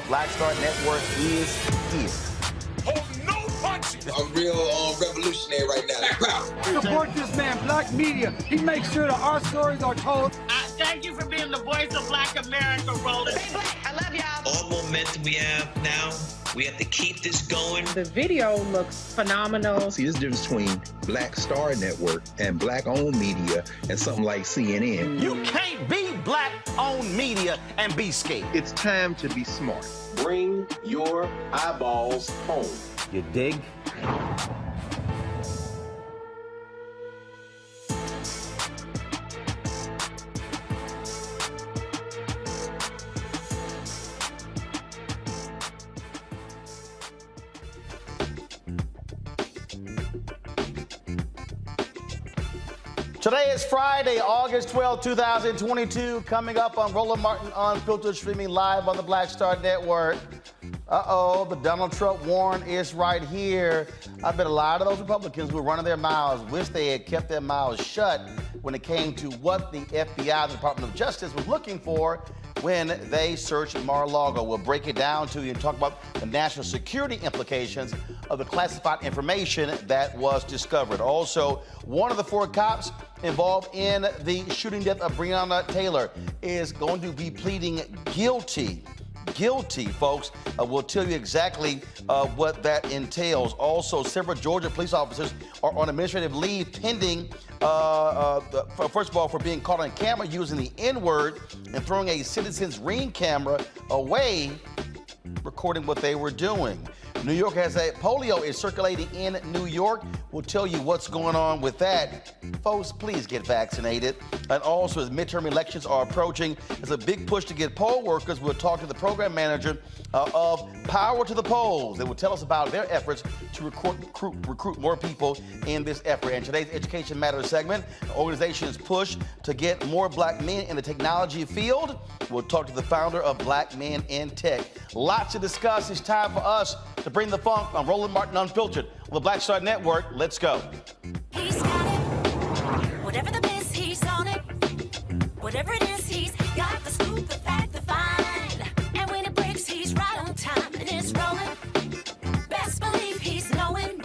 Black Star Network is here. Hold no punches. I'm real revolutionary right now. Support this man, Black Media. He makes sure that our stories are told. That Thank you for being the voice of Black America, Roland. Stay black. I love y'all. All momentum we have now, we have to keep this going. The video looks phenomenal. See, there's a difference between Black Star Network and Black-owned media and something like CNN. You can't be Black-owned media and be scared. It's time to be smart. Bring your eyeballs home. You dig? Today is Friday, August 12, 2022. Coming up on Roland Martin Unfiltered, streaming live on the Black Star Network. The Donald Trump warrant is right here. I bet a lot of those Republicans who were running their mouths wish they had kept their mouths shut when it came to what the FBI, the Department of Justice, was looking for when they searched Mar-a-Lago. We'll break it down to you and talk about the national security implications of the classified information that was discovered. Also, one of the 4 cops involved in the shooting death of Breonna Taylor is going to be pleading guilty. Guilty, folks. We'll tell you exactly what that entails. Also, several Georgia police officers are on administrative leave pending, first of all, for being caught on camera using the N-word and throwing a citizen's Ring camera away, recording what they were doing. New York has a polio is circulating in New York. We'll tell you what's going on with that. Folks, please get vaccinated. And also, as midterm elections are approaching, there's a big push to get poll workers. We'll talk to the program manager of Power to the Polls. They will tell us about their efforts to recruit more people in this effort. And today's Education Matters segment, the organization's push to get more black men in the technology field. We'll talk to the founder of Black Men in Tech. Lots to discuss. It's time for us to bring the funk on Roland Martin Unfiltered on the Black Star Network. Let's go. He's got it. Whatever the miss, he's on it. Whatever it is, he's got the scoop, the fact, the find. And when it breaks, he's right on time and it's rolling. Best believe he's knowing.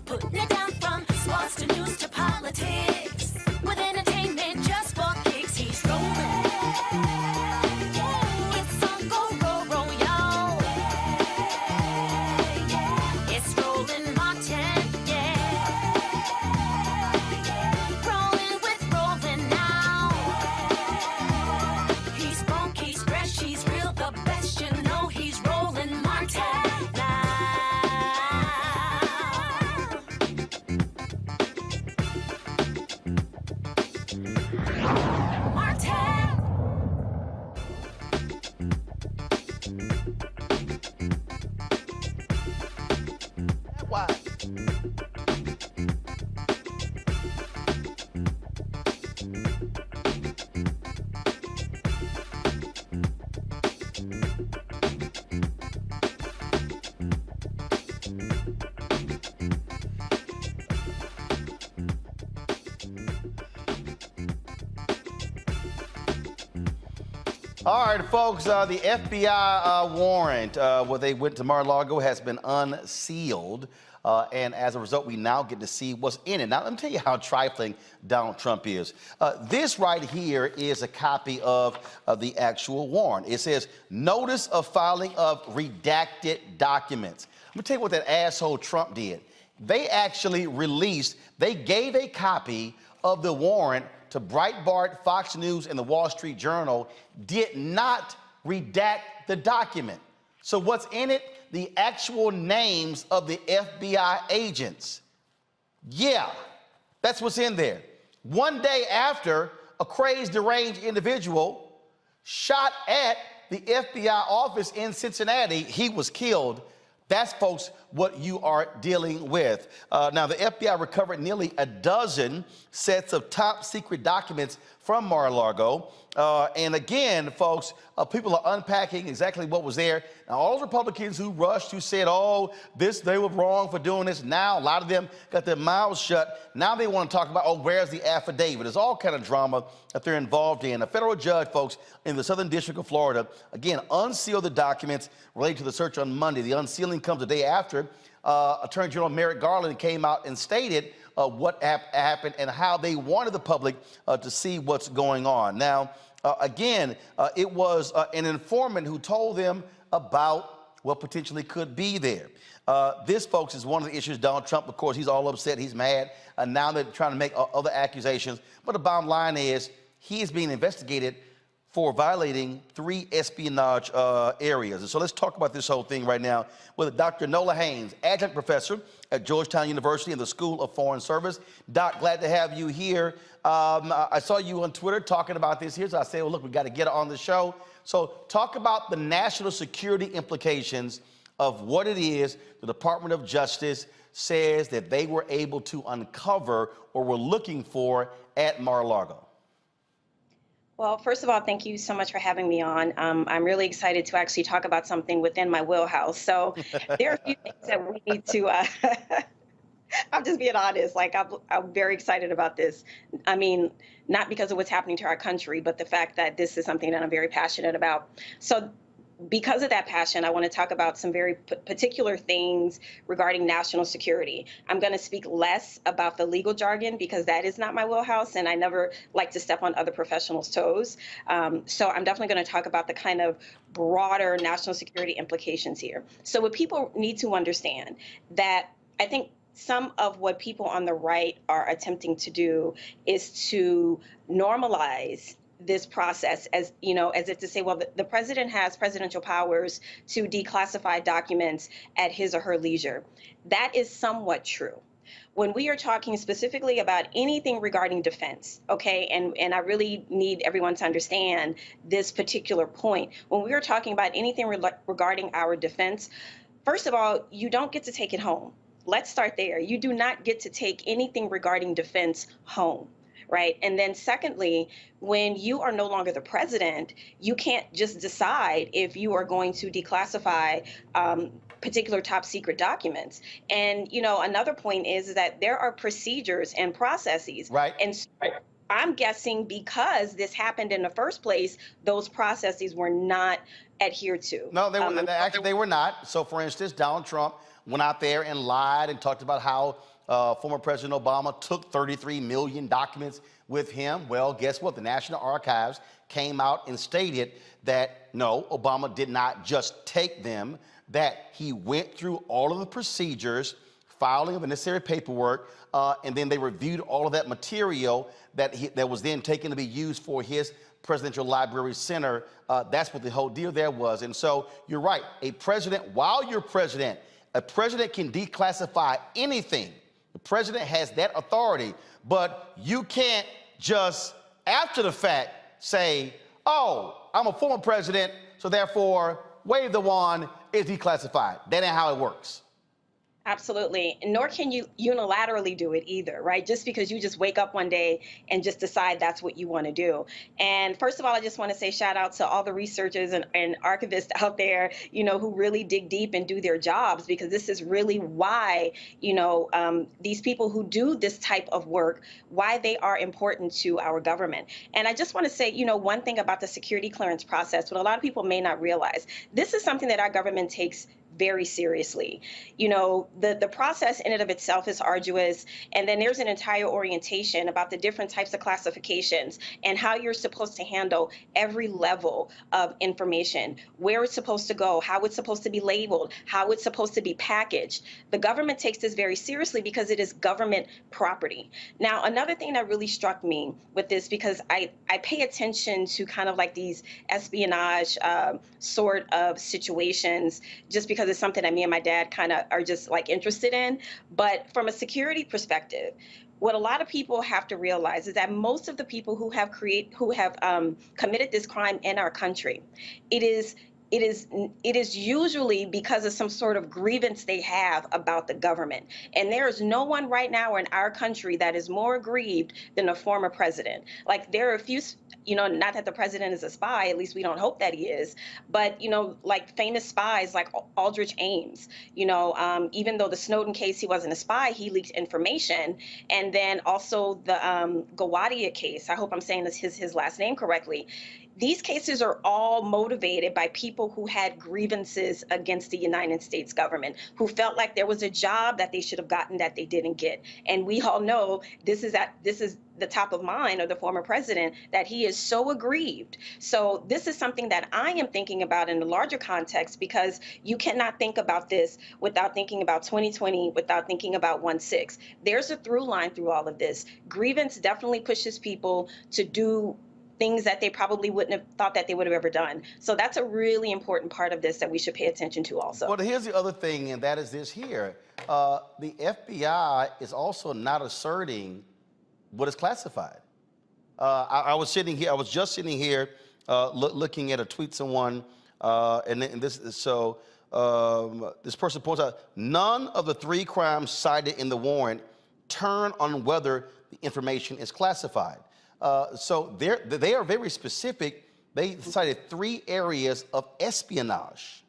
Putting it down from sports to news to politics. With entertainment just for kicks, he's rolling. It's on Go Roll Roll, y'all. It's Roland Martin, yeah. Rolling with Roland now. He's funky, he's fresh, he's real, the best, you know he's Roland Martin now. Martin. Why? All right, folks, the FBI warrant where they went to Mar-a-Lago has been unsealed. And as a result, we now get to see what's in it. Now, let me tell you how trifling Donald Trump is. This right here is a copy of the actual warrant. It says, notice of filing of redacted documents. Let me tell you what that asshole Trump did. They actually they gave a copy of the warrant to Breitbart, Fox News, and the Wall Street Journal, did not redact the document. So what's in it? The actual names of the FBI agents. Yeah, that's what's in there. One day after a crazed, deranged individual shot at the FBI office in Cincinnati, he was killed. That's, folks, what you are dealing with. Now, the FBI recovered nearly a dozen sets of top secret documents from Mar-a-Lago. And again, folks, people are unpacking exactly what was there. Now, all those Republicans who rushed, who said, they were wrong for doing this. Now, a lot of them got their mouths shut. Now they want to talk about, where's the affidavit? There's all kind of drama that they're involved in. A federal judge, folks, in the Southern District of Florida, again, unsealed the documents related to the search on Monday. The unsealing comes a day after Attorney General Merrick Garland came out and stated what happened and how they wanted the public to see what's going on. Now, again, it was an informant who told them about what potentially could be there. This, folks, is one of the issues. Donald Trump, of course, he's all upset. He's mad. And now they're trying to make other accusations. But the bottom line is he is being investigated for violating 3 espionage areas. And so let's talk about this whole thing right now with Dr. Nola Haynes, adjunct professor at Georgetown University in the School of Foreign Service. Doc, glad to have you here. I saw you on Twitter talking about this here, so I said, well, look, we got to get on the show. So talk about the national security implications of what it is the Department of Justice says that they were able to uncover or were looking for at Mar-a-Lago. Well, first of all, thank you so much for having me on. I'm really excited to actually talk about something within my wheelhouse. So there are a few things that we need to, I'm just being honest, like I'm very excited about this. I mean, not because of what's happening to our country, but the fact that this is something that I'm very passionate about. So because of that passion, I want to talk about some very particular things regarding national security. I'm going to speak less about the legal jargon because that is not my wheelhouse, and I never like to step on other professionals' toes. So I'm definitely going to talk about the kind of broader national security implications here. So what people need to understand that I think some of what people on the right are attempting to do is to normalize this process as, you know, as if to say, well, the president has presidential powers to declassify documents at his or her leisure. That is somewhat true. When we are talking specifically about anything regarding defense, okay, and I really need everyone to understand this particular point. When we are talking about anything regarding our defense, first of all, you don't get to take it home. Let's start there. You do not get to take anything regarding defense home. Right. And then secondly, when you are no longer the president, you can't just decide if you are going to declassify particular top secret documents. And, you know, another point is that there are procedures and processes. Right. And so I'm guessing because this happened in the first place, those processes were not adhered to. No, they were, actually, they were not. So, for instance, Donald Trump went out there and lied and talked about how former President Obama took 33 million documents with him. Well, guess what? The National Archives came out and stated that, no, Obama did not just take them, that he went through all of the procedures, filing of the necessary paperwork, and then they reviewed all of that material that was then taken to be used for his Presidential Library Center. That's what the whole deal there was. And so you're right. A president, while you're president, a president can declassify anything. The president has that authority, but you can't just, after the fact, say, oh, I'm a former president, so therefore, wave the wand, it's declassified. That ain't how it works. Absolutely. Nor can you unilaterally do it either, right? Just because you just wake up one day and just decide that's what you want to do. And first of all, I just want to say shout out to all the researchers and archivists out there, you know, who really dig deep and do their jobs, because this is really why, you know, these people who do this type of work, why they are important to our government. And I just want to say, you know, one thing about the security clearance process, what a lot of people may not realize, this is something that our government takes very seriously. You know, the process in and of itself is arduous, and then there's an entire orientation about the different types of classifications and how you're supposed to handle every level of information, where it's supposed to go, how it's supposed to be labeled, how it's supposed to be packaged. The government takes this very seriously because it is government property. Now, another thing that really struck me with this, because I pay attention to kind of like these espionage sort of situations, just because it's something that me and my dad kind of are just like interested in. But from a security perspective, what a lot of people have to realize is that most of the people who have committed this crime in our country, it is usually because of some sort of grievance they have about the government. And there is no one right now in our country that is more aggrieved than a former president. Like, there are a few, you know, not that the president is a spy, at least we don't hope that he is, but, you know, like famous spies like Aldrich Ames, you know, even though the Snowden case, he wasn't a spy, he leaked information. And then also the Gawadia case, I hope I'm saying his last name correctly. These cases are all motivated by people who had grievances against the United States government, who felt like there was a job that they should have gotten that they didn't get. And we all know this is the top of mind of the former president, that he is so aggrieved. So this is something that I am thinking about in the larger context, because you cannot think about this without thinking about 2020, without thinking about 1/6. There's a through line through all of this. Grievance definitely pushes people to do things that they probably wouldn't have thought that they would have ever done. So that's a really important part of this that we should pay attention to also. Well, here's the other thing, and that is this here. The FBI is also not asserting what is classified. I was just sitting here looking at a tweet someone, this person points out, none of the 3 crimes cited in the warrant turn on whether the information is classified. So they are very specific. They cited 3 areas of espionage.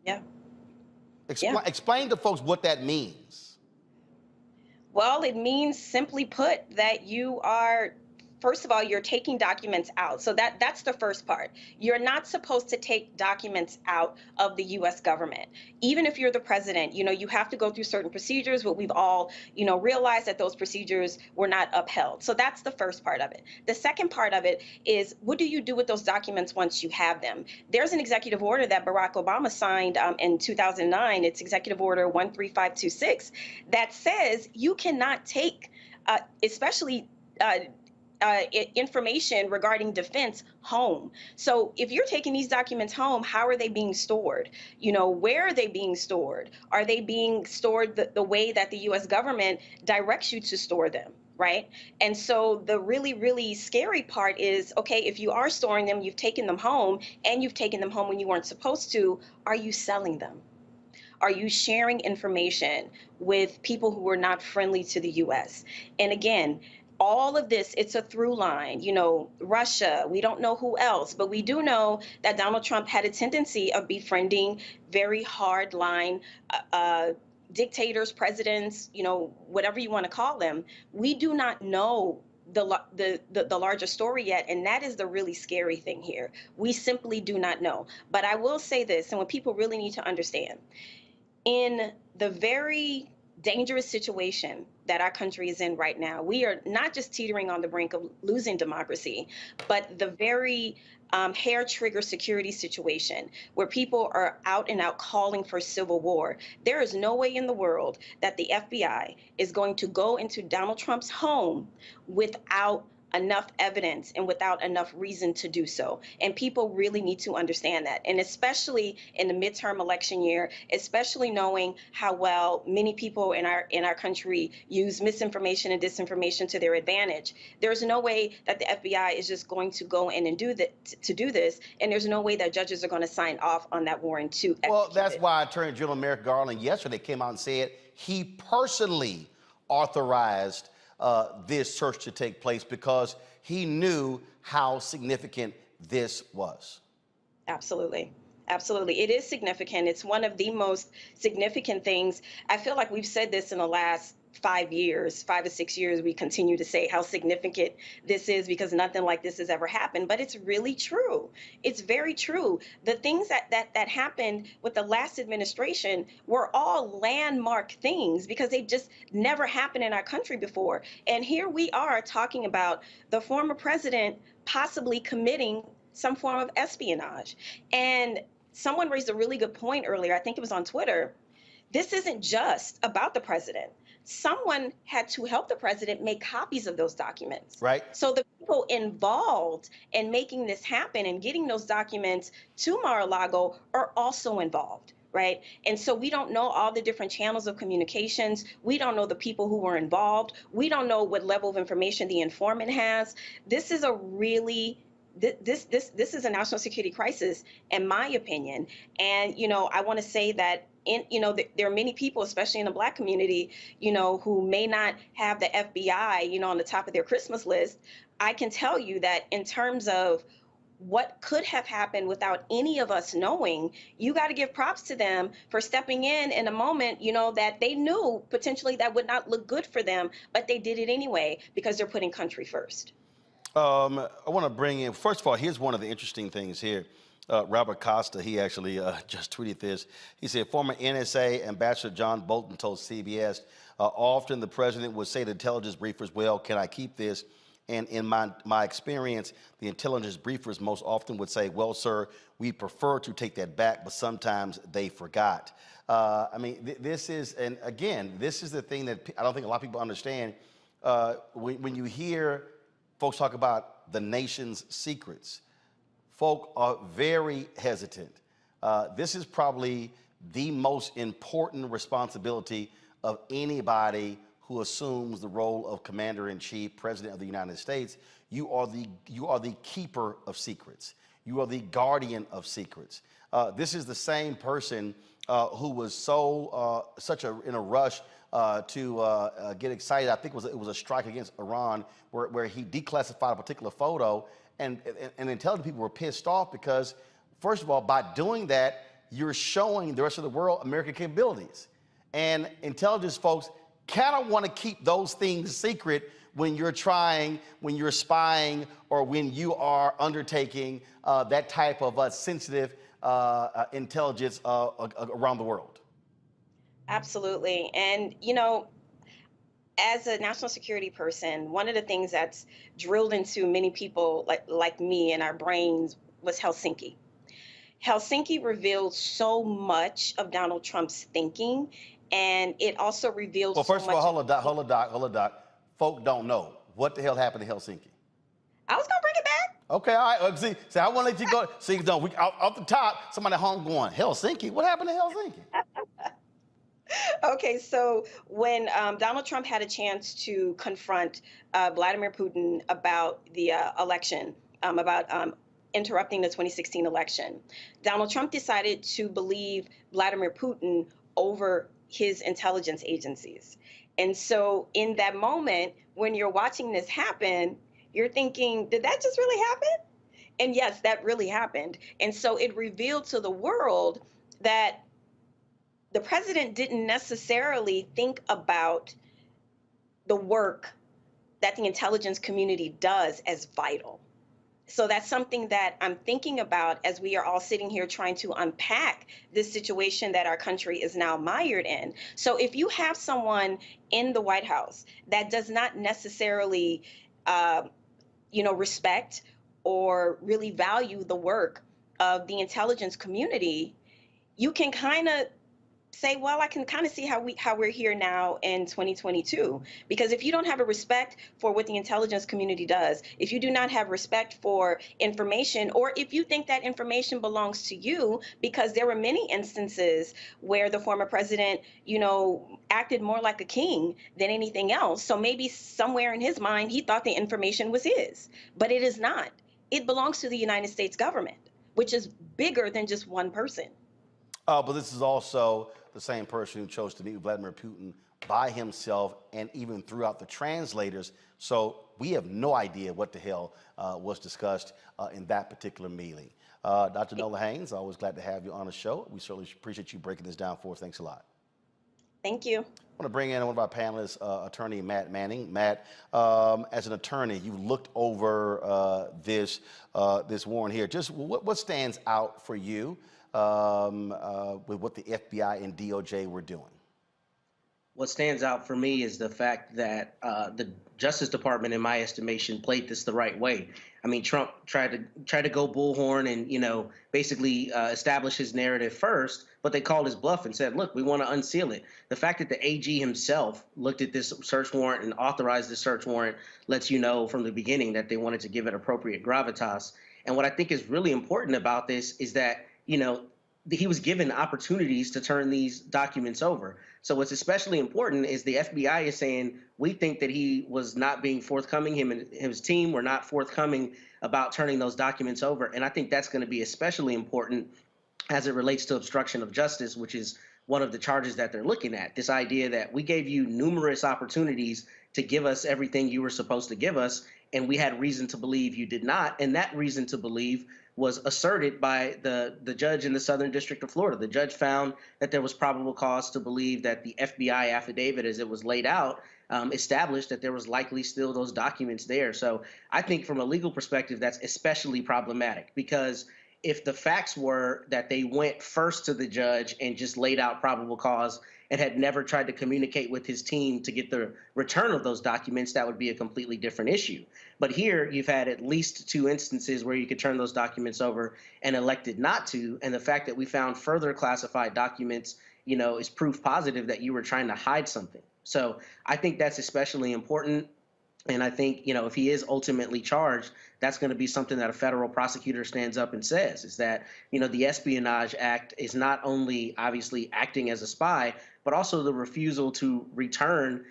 Yeah. Explain to folks what that means. Well, it means, simply put, that you are, first of all, you're taking documents out. So that's the first part. You're not supposed to take documents out of the U.S. government. Even if you're the president, you have to go through certain procedures, but we've all, realized that those procedures were not upheld. So that's the first part of it. The second part of it is, what do you do with those documents once you have them? There's an executive order that Barack Obama signed in 2009. It's Executive Order 13526 that says you cannot take, especially information regarding defense home. So if you're taking these documents home, how are they being stored? Where are they being stored? Are they being stored the way that the U.S. government directs you to store them? Right? And so the really, really scary part is, okay, if you are storing them, you've taken them home, and you've taken them home when you weren't supposed to, are you selling them? Are you sharing information with people who are not friendly to the U.S.? And again, all of this, it's a through line. Russia, we don't know who else, but we do know that Donald Trump had a tendency of befriending very hard line dictators, presidents, whatever you want to call them. We do not know the larger story yet, and that is the really scary thing here. We simply do not know. But I will say this, and what people really need to understand, in the very dangerous situation that our country is in right now, we are not just teetering on the brink of losing democracy, but the very hair trigger security situation where people are out and out calling for civil war. There is no way in the world that the FBI is going to go into Donald Trump's home without enough evidence and without enough reason to do so. And people really need to understand that. And especially in the midterm election year, especially knowing how well many people in our country use misinformation and disinformation to their advantage. There's no way that the FBI is just going to go in and do this, and there's no way that judges are going to sign off on that warrant to execute Well, that's it. why Attorney General Merrick Garland yesterday came out and said he personally authorized this search to take place because he knew how significant this was. Absolutely. Absolutely. It is significant. It's one of the most significant things. I feel like we've said this in the last 5 or 6 years. We continue to say how significant this is because nothing like this has ever happened. But it's really true. It's very true. The things that happened with the last administration were all landmark things because they just never happened in our country before. And here we are talking about the former president possibly committing some form of espionage. And someone raised a really good point earlier. I think it was on Twitter. This isn't just about the president. Someone had to help the president make copies of those documents. Right. So the people involved in making this happen and getting those documents to Mar-a-Lago are also involved. Right. And so we don't know all the different channels of communications. We don't know the people who were involved. We don't know what level of information the informant has. This is a really This is a national security crisis, in my opinion. And, I want to say that there are many people, especially in the Black community, who may not have the FBI, on the top of their Christmas list. I can tell you that in terms of what could have happened without any of us knowing, you got to give props to them for stepping in a moment, that they knew potentially that would not look good for them, but they did it anyway because they're putting country first. I want to bring in, first of all, here's one of the interesting things here. Robert Costa, he actually just tweeted this. He said, former NSA Ambassador John Bolton told CBS, often the president would say to intelligence briefers, well, can I keep this? And in my experience, the intelligence briefers most often would say, well, sir, we prefer to take that back, but sometimes they forgot. I mean, this is, and again, this is the thing that I don't think a lot of people understand. When you hear folks talk about the nation's secrets, folk are very hesitant. This is probably the most important responsibility of anybody who assumes the role of commander-in-chief, president of the United States. You are the keeper of secrets. You are the guardian of secrets. This is the same person who was in a rush to get excited. I think it was a strike against Iran where he declassified a particular photo, and intelligent people were pissed off because, first of all, by doing that, you're showing the rest of the world American capabilities. And intelligence folks kind of want to keep those things secret when you're spying, or when you are undertaking that type of sensitive intelligence around the world. Absolutely. And, you know, as a national security person, one of the things that's drilled into many people like me in our brains was Helsinki. Helsinki revealed so much of Donald Trump's thinking, and it also revealed well, first so of all, much. hold on, Doc. Folk don't know. What the hell happened in Helsinki? I was going to bring it back. Okay, all right. See, I want to let you go. See, off the top, somebody home going, Helsinki? What happened in Helsinki? Okay, so when Donald Trump had a chance to confront Vladimir Putin about the election, about interrupting the 2016 election, Donald Trump decided to believe Vladimir Putin over his intelligence agencies. And so in that moment, when you're watching this happen, you're thinking, did that just really happen? And yes, that really happened. And so it revealed to the world that the president didn't necessarily think about the work that the intelligence community does as vital. So that's something that I'm thinking about as we are all sitting here trying to unpack this situation that our country is now mired in. So if you have someone in the White House that does not necessarily, respect or really value the work of the intelligence community, you can kind of say, well, I can kind of see how we're here now in 2022. Because if you don't have a respect for what the intelligence community does, if you do not have respect for information, or if you think that information belongs to you, because there were many instances where the former president, acted more like a king than anything else. So maybe somewhere in his mind, he thought the information was his, but it is not. It belongs to the United States government, which is bigger than just one person. But this is also the same person who chose to meet with Vladimir Putin by himself and even threw out the translators. So we have no idea what the hell was discussed in that particular meeting. Dr. Nola Haynes, always glad to have you on the show. We certainly appreciate you breaking this down for us. Thanks a lot. Thank you. I want to bring in one of our panelists, attorney Matt Manning. Matt, as an attorney, you looked over this warrant here. Just what stands out for you with what the FBI and DOJ were doing? What stands out for me is the fact that the Justice Department, in my estimation, played this the right way. I mean, Trump tried to go bullhorn and, basically establish his narrative first, but they called his bluff and said, look, we want to unseal it. The fact that the AG himself looked at this search warrant and authorized the search warrant lets you know from the beginning that they wanted to give it appropriate gravitas. And what I think is really important about this is that, he was given opportunities to turn these documents over. So what's especially important is the FBI is saying, we think that he was not being forthcoming, him and his team were not forthcoming about turning those documents over. And I think that's going to be especially important as it relates to obstruction of justice, which is one of the charges that they're looking at. This idea that we gave you numerous opportunities to give us everything you were supposed to give us, and we had reason to believe you did not. And that reason to believe was asserted by the judge in the Southern District of Florida. The judge found that there was probable cause to believe that the FBI affidavit, as it was laid out, established that there was likely still those documents there. So I think from a legal perspective, that's especially problematic, because if the facts were that they went first to the judge and just laid out probable cause and had never tried to communicate with his team to get the return of those documents, that would be a completely different issue. But here you've had at least 2 instances where you could turn those documents over and elected not to. And the fact that we found further classified documents, is proof positive that you were trying to hide something. So I think that's especially important. And I think, if he is ultimately charged, that's going to be something that a federal prosecutor stands up and says, is that, the Espionage Act is not only obviously acting as a spy, but also the refusal to return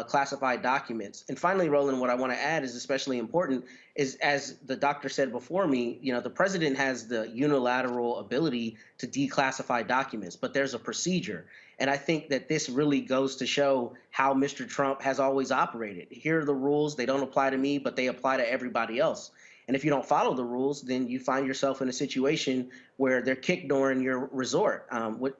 classified documents. And finally, Roland, what I want to add is especially important is, as the doctor said before me, the president has the unilateral ability to declassify documents, but there's a procedure. And I think that this really goes to show how Mr. Trump has always operated. Here are the rules. They don't apply to me, but they apply to everybody else. And if you don't follow the rules, then you find yourself in a situation where they're kicked during your resort,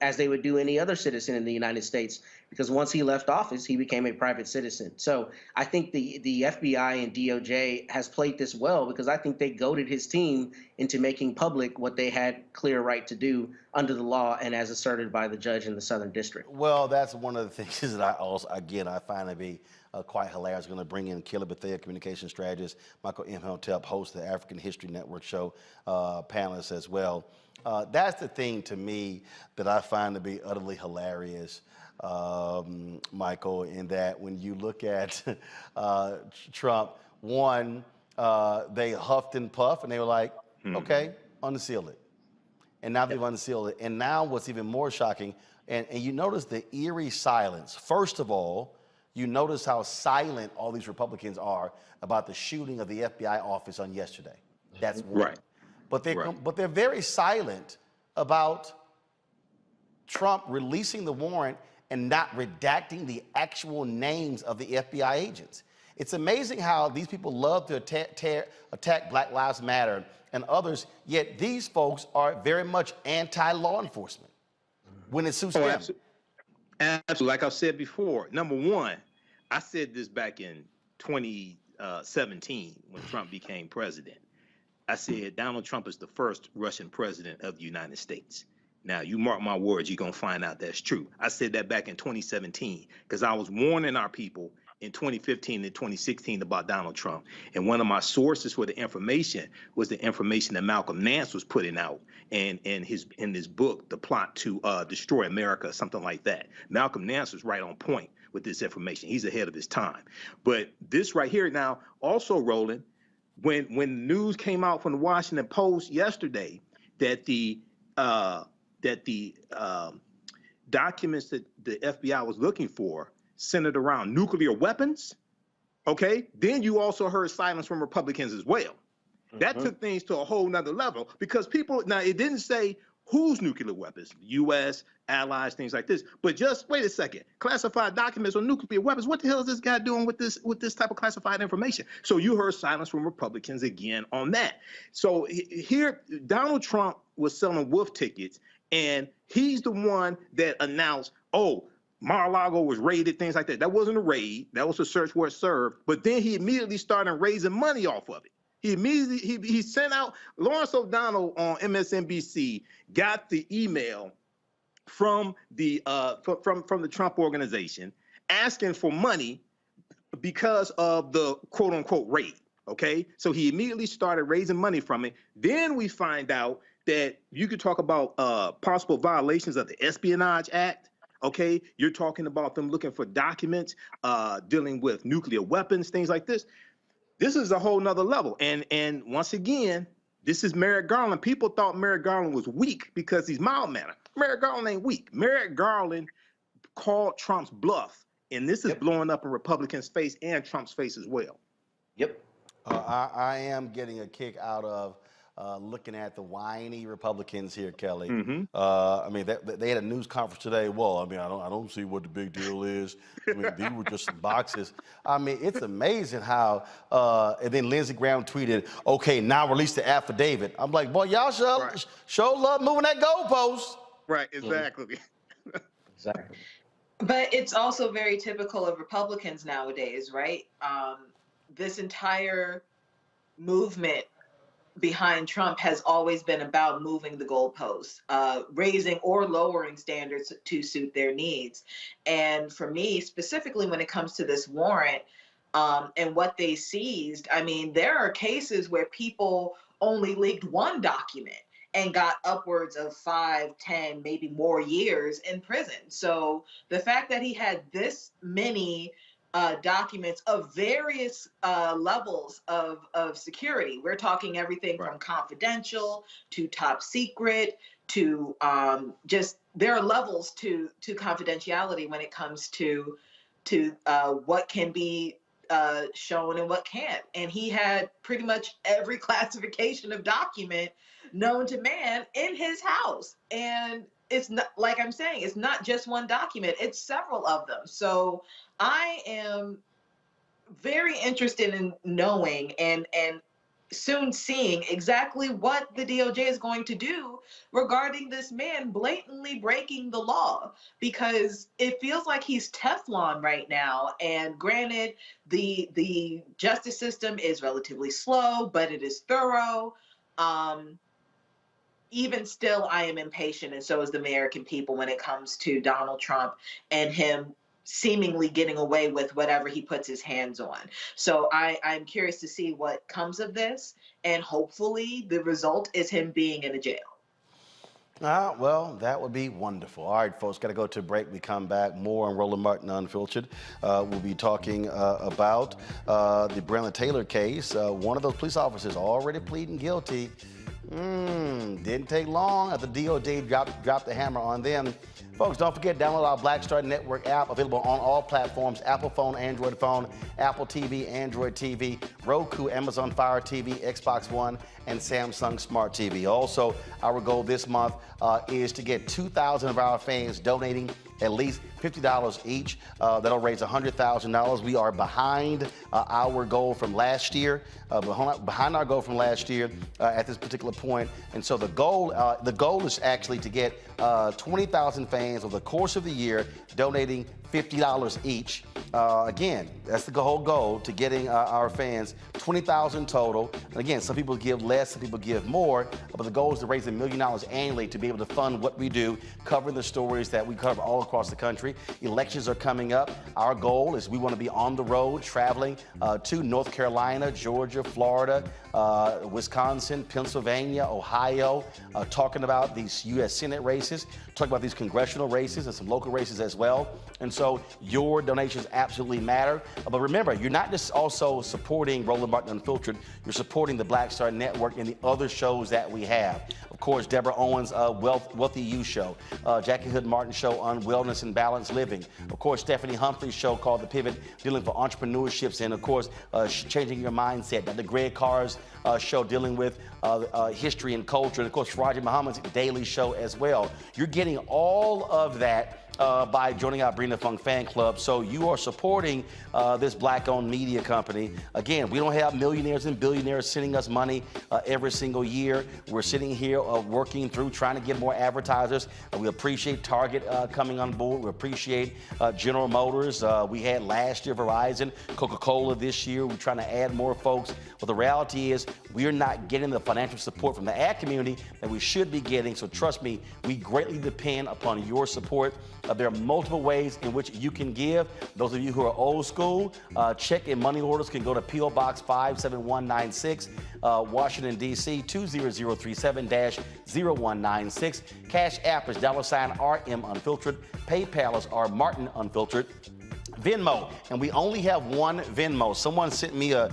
as they would do any other citizen in the United States, because once he left office, he became a private citizen. So I think the FBI and DOJ has played this well, because I think they goaded his team into making public what they had clear right to do under the law and as asserted by the judge in the Southern District. Well, that's one of the things that I find to be quite hilarious. Going to bring in Killer Bethea, communication strategist, Michael Imhotep, host of the African History Network show, panelist as well. That's the thing to me that I find to be utterly hilarious, Michael, in that when you look at Trump, one, they huffed and puffed and they were like, okay, unseal it. And now they've unsealed it. And now what's even more shocking, and you notice the eerie silence. First of all, you notice how silent all these Republicans are about the shooting of the FBI office on yesterday. That's one. Right. But they're very silent about Trump releasing the warrant and not redacting the actual names of the FBI agents. It's amazing how these people love to attack Black Lives Matter and others, yet these folks are very much anti-law enforcement when it suits them. Absolutely. Like I've said before, number one, I said this back in 2017 when Trump became president. I said Donald Trump is the first Russian president of the United States. Now, you mark my words, you're going to find out that's true. I said that back in 2017 because I was warning our people in 2015 and 2016 about Donald Trump. And one of my sources for the information was the information that Malcolm Nance was putting out in his book, The Plot to Destroy America, something like that. Malcolm Nance was right on point with this information. He's ahead of his time. But this right here now, also, Roland, when news came out from the Washington Post yesterday that the documents that the FBI was looking for centered around nuclear weapons, okay, then you also heard silence from Republicans as well. That took things to a whole nother level because people, now it didn't say whose nuclear weapons, U.S., allies, things like this, but just wait a second, classified documents on nuclear weapons, what the hell is this guy doing with this type of classified information? So you heard silence from Republicans again on that. So here, Donald Trump was selling wolf tickets, and he's the one that announced, oh, Mar-a-Lago was raided, things like that. That wasn't a raid. That was a search where it served. But then he immediately started raising money off of it. He immediately he sent out Lawrence O'Donnell on MSNBC got the email from the Trump organization asking for money because of the quote unquote raid. Okay, so he immediately started raising money from it. Then we find out that you could talk about possible violations of the Espionage Act. Okay, you're talking about them looking for documents, dealing with nuclear weapons, things like this. This is a whole nother level. And once again, this is Merrick Garland. People thought Merrick Garland was weak because he's mild-mannered. Merrick Garland ain't weak. Merrick Garland called Trump's bluff, and this is blowing up in Republicans' face and Trump's face as well. Yep. I am getting a kick out of looking at the whiny Republicans here, Kelly. Mm-hmm. I mean, they had a news conference today. Well, I mean, I don't see what the big deal is. I mean, these were just some boxes. I mean, it's amazing how. And then Lindsey Graham tweeted, "Okay, now release the affidavit." I'm like, boy, y'all show love moving that goalpost. Right. Exactly. Exactly. But it's also very typical of Republicans nowadays, right? This entire movement behind Trump has always been about moving the goalposts, raising or lowering standards to suit their needs. And for me, specifically when it comes to this warrant and what they seized, I mean, there are cases where people only leaked one document and got upwards of 5, 10, maybe more years in prison. So the fact that he had this many documents of various levels of security. We're talking everything from confidential to top secret to just there are levels to confidentiality when it comes to what can be shown and what can't. And he had pretty much every classification of document known to man in his house. And it's not, like I'm saying, it's not just one document, it's several of them. So I am very interested in knowing and soon seeing exactly what the DOJ is going to do regarding this man blatantly breaking the law, because it feels like he's Teflon right now. And granted, the justice system is relatively slow, but it is thorough. Even still, I am impatient, and so is the American people when it comes to Donald Trump and him seemingly getting away with whatever he puts his hands on. So I'm curious to see what comes of this, and hopefully the result is him being in a jail. Well, that would be wonderful. All right, folks, got to go to a break. We come back, more on Roland Martin Unfiltered. We'll be talking about the Breonna Taylor case. One of those police officers already pleading guilty. Didn't take long after the DOJ dropped the hammer on them. Folks, don't forget, download our Black Star Network app, available on all platforms: Apple phone, Android phone, Apple TV, Android TV, Roku, Amazon Fire TV, Xbox One, and Samsung Smart TV. Also, our goal this month is to get 2,000 of our fans donating at least $50 each. That'll raise $100,000. We are behind our goal from last year, behind our goal from last year at this particular point. And so the goal is actually to get 20,000 fans over the course of the year donating $50 each. Again, that's the whole goal, to getting our fans 20,000 total. And again, some people give less, some people give more, but the goal is to raise $1 million annually to be able to fund what we do, covering the stories that we cover all across the country. Elections are coming up. Our goal is we want to be on the road, traveling to North Carolina, Georgia, Florida, Wisconsin, Pennsylvania, Ohio, talking about these U.S. Senate races, talking about these congressional races and some local races as well. And so your donations absolutely matter. But remember, you're not just also supporting Roland Martin Unfiltered, you're supporting the Black Star Network and the other shows that we have. Of course, Deborah Owens' Wealthy You Show, Jackie Hood Martin Show on Wellness and Balanced Living. Of course, Stephanie Humphrey's show called The Pivot, dealing for entrepreneurships, and of course, changing your mindset. Dr. Greg Carr's show dealing with history and culture. And of course, Faraji Muhammad's daily show as well. You're getting all of that by joining our Brianna Funk fan club. So you are supporting this black-owned media company. Again, we don't have millionaires and billionaires sending us money every single year. We're sitting here working through trying to get more advertisers. We appreciate Target coming on board. We appreciate General Motors. We had last year Verizon, Coca-Cola this year. We're trying to add more folks. But the reality is we're not getting the financial support from the ad community that we should be getting. So trust me, we greatly depend upon your support. There are multiple ways in which you can give. Those of you who are old school, check and money orders can go to P.O. Box 57196, Washington, D.C. 20037-0196. Cash App is $RM Unfiltered. PayPal is R Martin Unfiltered. Venmo, and we only have one Venmo. Someone sent me an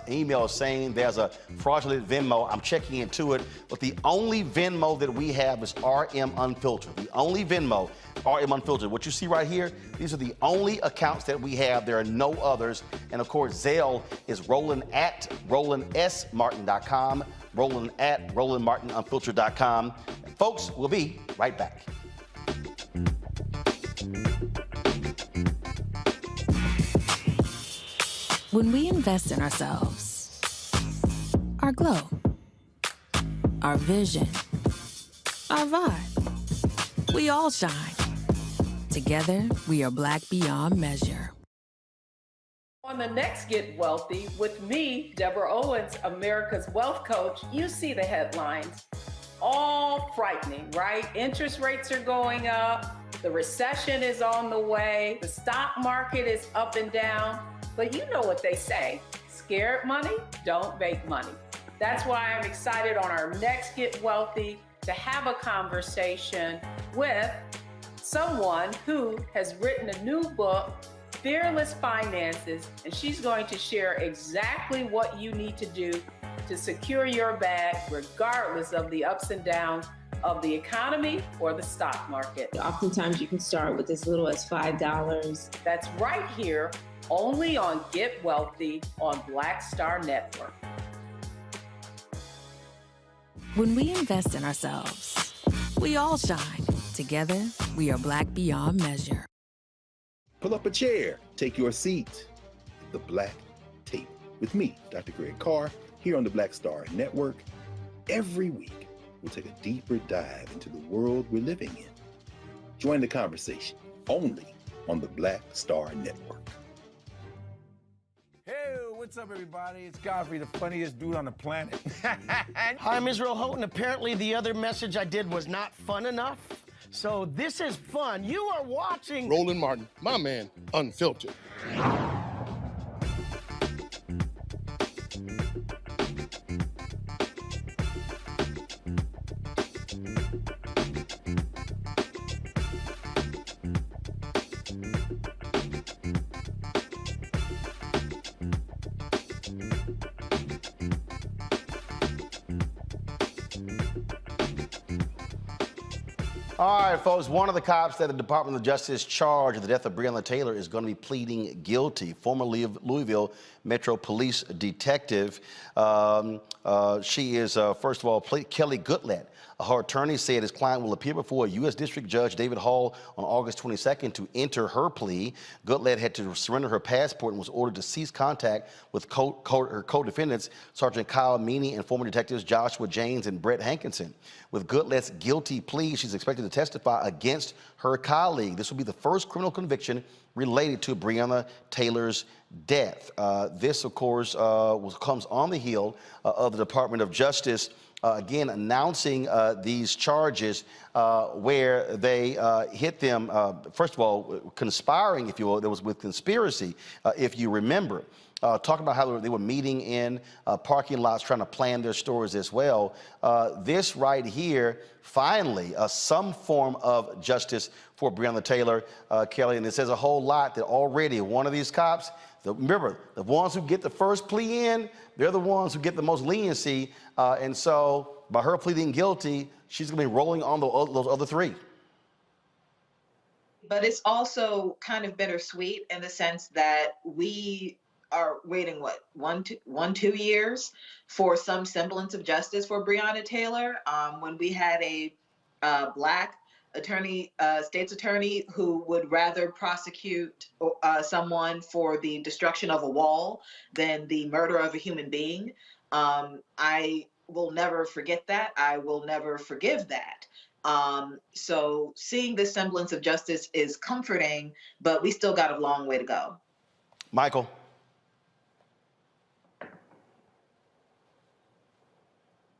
email saying there's a fraudulent Venmo. I'm checking into it, but the only Venmo that we have is RM Unfiltered. The only Venmo, RM Unfiltered. What you see right here, these are the only accounts that we have. There are no others. And of course, Zelle is Roland at RolandSMartin.com. Roland at RolandMartinUnfiltered.com. Folks, we'll be right back. When we invest in ourselves, our glow, our vision, our vibe, we all shine. Together, we are black beyond measure. On the next Get Wealthy with me, Deborah Owens, America's Wealth Coach, you see the headlines. All frightening, right? Interest rates are going up. The recession is on the way. The stock market is up and down. But you know what they say, scared money don't make money. That's why I'm excited on our next Get Wealthy to have a conversation with someone who has written a new book, Fearless Finances, and she's going to share exactly what you need to do to secure your bag regardless of the ups and downs of the economy or the stock market. Oftentimes you can start with as little as $5. That's right here, only on Get Wealthy on Black Star Network. When we invest in ourselves, we all shine. Together, we are black beyond measure. Pull up a chair, take your seat. The Black Tape with me, Dr. Greg Carr, here on the Black Star Network. Every week, we'll take a deeper dive into the world we're living in. Join the conversation only on the Black Star Network. Hey, what's up, everybody? It's Godfrey, the funniest dude on the planet. Hi, I'm Israel Houghton. Apparently, the other message I did was not fun enough. So this is fun. You are watching Roland Martin, my man, Unfiltered. All right, folks, one of the cops that the Department of Justice charged with the death of Breonna Taylor is going to be pleading guilty. Former Louisville Metro Police detective. She is, first of all, Kelly Goodlatte. Her attorney said his client will appear before a U.S. District Judge David Hall on August 22nd to enter her plea. Goodlatte had to surrender her passport and was ordered to cease contact with her co-defendants, Sergeant Kyle Meany and former detectives Joshua James and Brett Hankinson. With Goodlatte's guilty plea, she's expected to testify against her colleague. This will be the first criminal conviction related to Breonna Taylor's death. This, of course, comes on the heel of the Department of Justice again announcing these charges where they hit them, first of all, conspiring, if you will. There was with conspiracy, if you remember. Talking about how they were meeting in parking lots trying to plan their stories as well. This right here, finally, some form of justice for Breonna Taylor, Kelly, and it says a whole lot that already one of these cops, remember, the ones who get the first plea in, they're the ones who get the most leniency, and so by her pleading guilty, she's going to be rolling on those other three. But it's also kind of bittersweet in the sense that we are waiting, what, 2 years for some semblance of justice for Breonna Taylor, when we had a Black attorney, state's attorney, who would rather prosecute someone for the destruction of a wall than the murder of a human being. I will never forget that. I will never forgive that. So seeing this semblance of justice is comforting, but we still got a long way to go. Michael.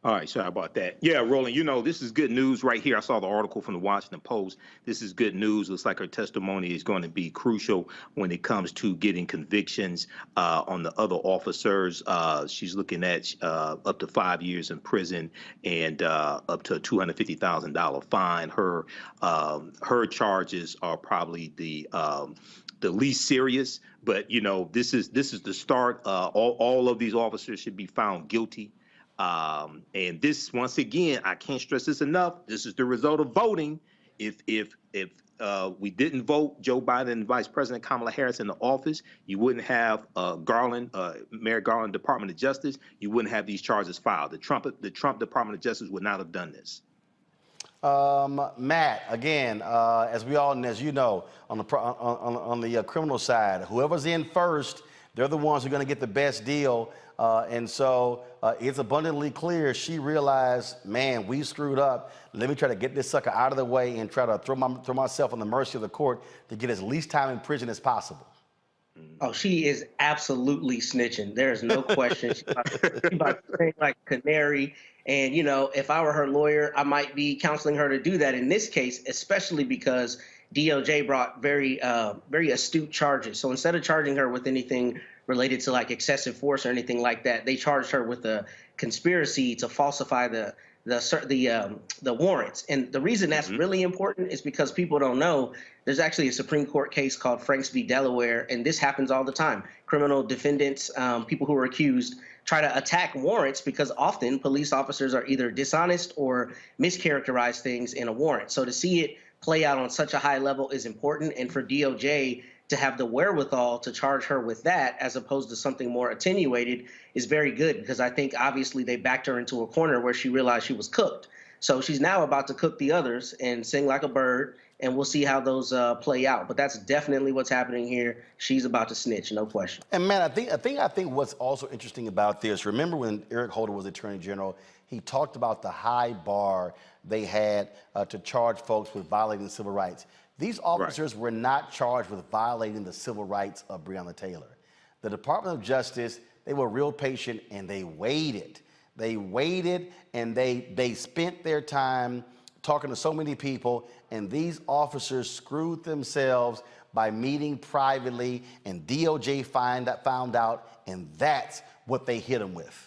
All right, sorry about that. Yeah, Roland, you know, this is good news right here. I saw the article from the Washington Post. This is good news. Looks like her testimony is going to be crucial when it comes to getting convictions on the other officers. She's looking at up to 5 years in prison and up to a $250,000 fine. Her charges are probably the least serious, but you know, this is the start. All of these officers should be found guilty. And this, once again, I can't stress this enough. This is the result of voting. if we didn't vote Joe Biden and Vice President Kamala Harris into office, you wouldn't have Merrick Garland, Department of Justice. You wouldn't have these charges filed. The Trump Department of Justice would not have done this. Matt, again, as you know, on the criminal side, whoever's in first, they're the ones who are going to get the best deal. And so it's abundantly clear she realized, man, we screwed up. Let me try to get this sucker out of the way and try to throw myself on the mercy of the court to get as least time in prison as possible. Oh, she is absolutely snitching. There's no question. She's about to sing like a canary. And, you know, if I were her lawyer, I might be counseling her to do that in this case, especially because DOJ brought very astute charges. So instead of charging her with anything related to like excessive force or anything like that, they charged her with a conspiracy to falsify the warrants. And the reason that's really important is because people don't know there's actually a Supreme Court case called Franks v. Delaware, and this happens all the time. Criminal defendants, people who are accused, try to attack warrants because often police officers are either dishonest or mischaracterize things in a warrant. So to see it play out on such a high level is important, and for DOJ to have the wherewithal to charge her with that as opposed to something more attenuated is very good, because I think obviously they backed her into a corner where she realized she was cooked. So she's now about to cook the others and sing like a bird, and we'll see how those play out. But that's definitely what's happening here. She's about to snitch, no question. And man, I think what's also interesting about this, remember when Eric Holder was Attorney General, he talked about the high bar they had to charge folks with violating civil rights. These officers were not charged with violating the civil rights of Breonna Taylor. The Department of Justice, they were real patient and they waited. They waited and they spent their time talking to so many people, and these officers screwed themselves by meeting privately, and DOJ found out, and that's what they hit them with.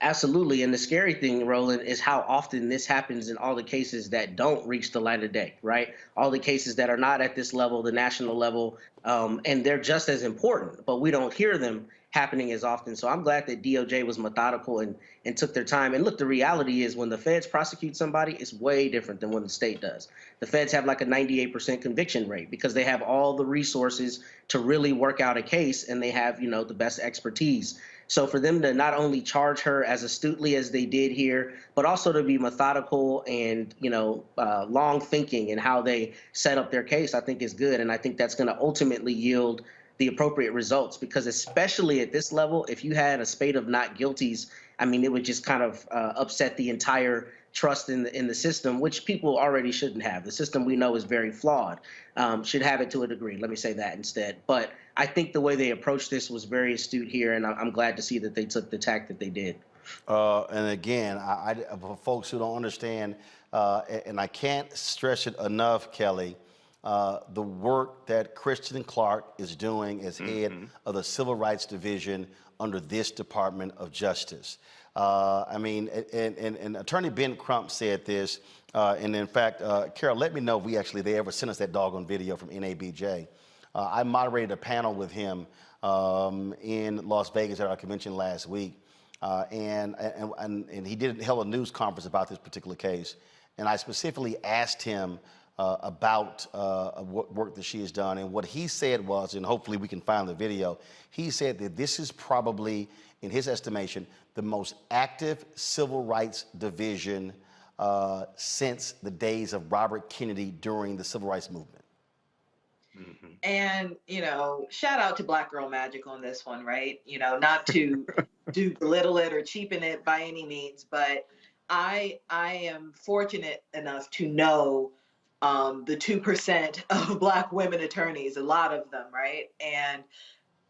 Absolutely. And the scary thing, Roland, is how often this happens in all the cases that don't reach the light of day, right? All the cases that are not at this level, the national level, and they're just as important, but we don't hear them happening as often. So I'm glad that DOJ was methodical and took their time. And look, the reality is when the feds prosecute somebody, it's way different than when the state does. The feds have like a 98% conviction rate because they have all the resources to really work out a case, and they have, you know, the best expertise. So for them to not only charge her as astutely as they did here, but also to be methodical and, you know, long thinking in how they set up their case, I think is good. And I think that's going to ultimately yield the appropriate results, because especially at this level, if you had a spate of not guilties, I mean, it would just kind of upset the entire trust in the system, which people already shouldn't have. The system we know is very flawed. Should have it to a degree. Let me say that instead. But I think the way they approached this was very astute here, and I'm glad to see that they took the tack that they did. And again, for folks who don't understand, and I can't stress it enough, Kelly, the work that Kristen Clark is doing as head of the Civil Rights Division under this Department of Justice. I mean, and Attorney Ben Crump said this, and in fact, Carol, let me know if they ever sent us that doggone video from NABJ. I moderated a panel with him in Las Vegas at our convention last week, and he did held a news conference about this particular case, and I specifically asked him about what work that she has done, and what he said was, and hopefully we can find the video, he said that this is probably, in his estimation, the most active civil rights division since the days of Robert Kennedy during the civil rights movement. And, you know, shout out to Black Girl Magic on this one, right? You know, not to belittle it or cheapen it by any means, but I am fortunate enough to know the 2% of Black women attorneys, a lot of them, right? And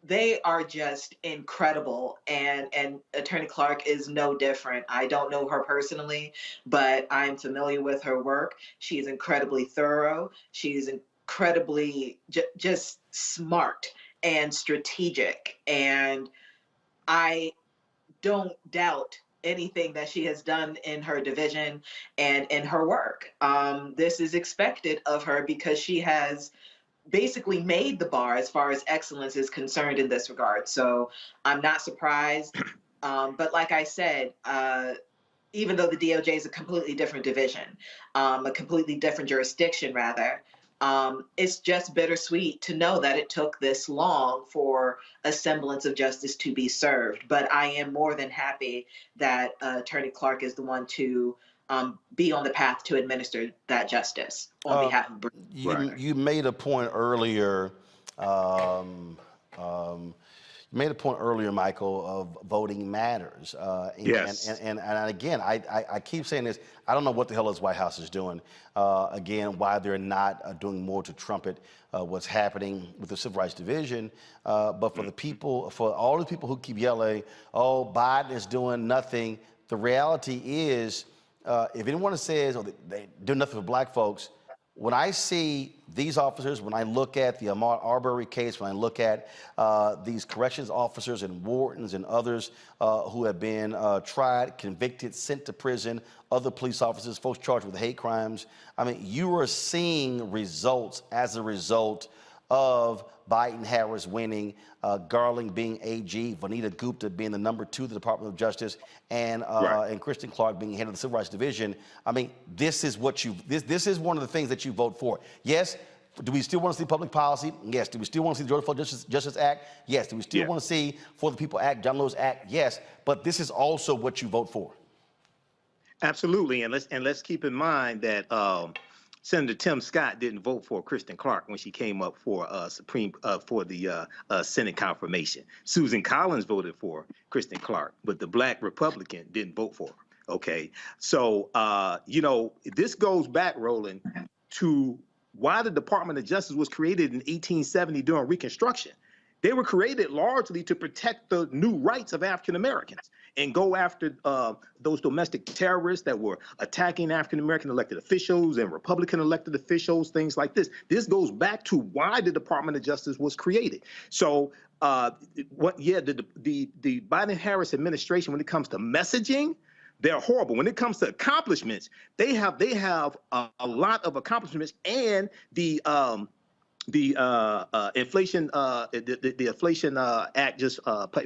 they are just incredible. And Attorney Clark is no different. I don't know her personally, but I'm familiar with her work. She is incredibly thorough. She's incredibly just smart and strategic. And I don't doubt anything that she has done in her division and in her work. This is expected of her because she has basically made the bar as far as excellence is concerned in this regard. So I'm not surprised. But like I said, even though the DOJ is a completely different division, a completely different jurisdiction, rather. It's just bittersweet to know that it took this long for a semblance of justice to be served. But I am more than happy that Attorney Clark is the one to be on the path to administer that justice on behalf of Brianna. You made a point earlier. You made a point earlier, Michael, of voting matters. Yes. And again, I keep saying this. I don't know what the hell this White House is doing. Again, why they're not doing more to trumpet what's happening with the Civil Rights Division. But for the people, for all the people who keep yelling, oh, Biden is doing nothing, the reality is, if anyone says, oh, they do nothing for black folks, when I see these officers, when I look at the Ahmaud Arbery case, when I look at these corrections officers and wardens and others who have been tried, convicted, sent to prison, other police officers, folks charged with hate crimes, I mean, you are seeing results as a result of Biden-Harris winning, Garland being AG, Vanita Gupta being the #2 of the Department of Justice, and Kristen Clark being head of the Civil Rights Division. I mean, this is what this is one of the things that you vote for. Yes. Do we still want to see public policy? Yes. Do we still want to see the Georgia Flow Justice Act? Yes. Do we still want to see For the People Act, John Lewis Act? Yes. But this is also what you vote for. Absolutely, and let's keep in mind that Senator Tim Scott didn't vote for Kristen Clark when she came up for the Senate confirmation. Susan Collins voted for Kristen Clark, but the Black Republican didn't vote for her. Okay, so this goes back, Roland, to why the Department of Justice was created in 1870 during Reconstruction. They were created largely to protect the new rights of African Americans and go after those domestic terrorists that were attacking African American elected officials and Republican elected officials, things like this. This goes back to why the Department of Justice was created. So, the Biden-Harris administration, when it comes to messaging, they're horrible. When it comes to accomplishments, they have a lot of accomplishments, and the Inflation Act,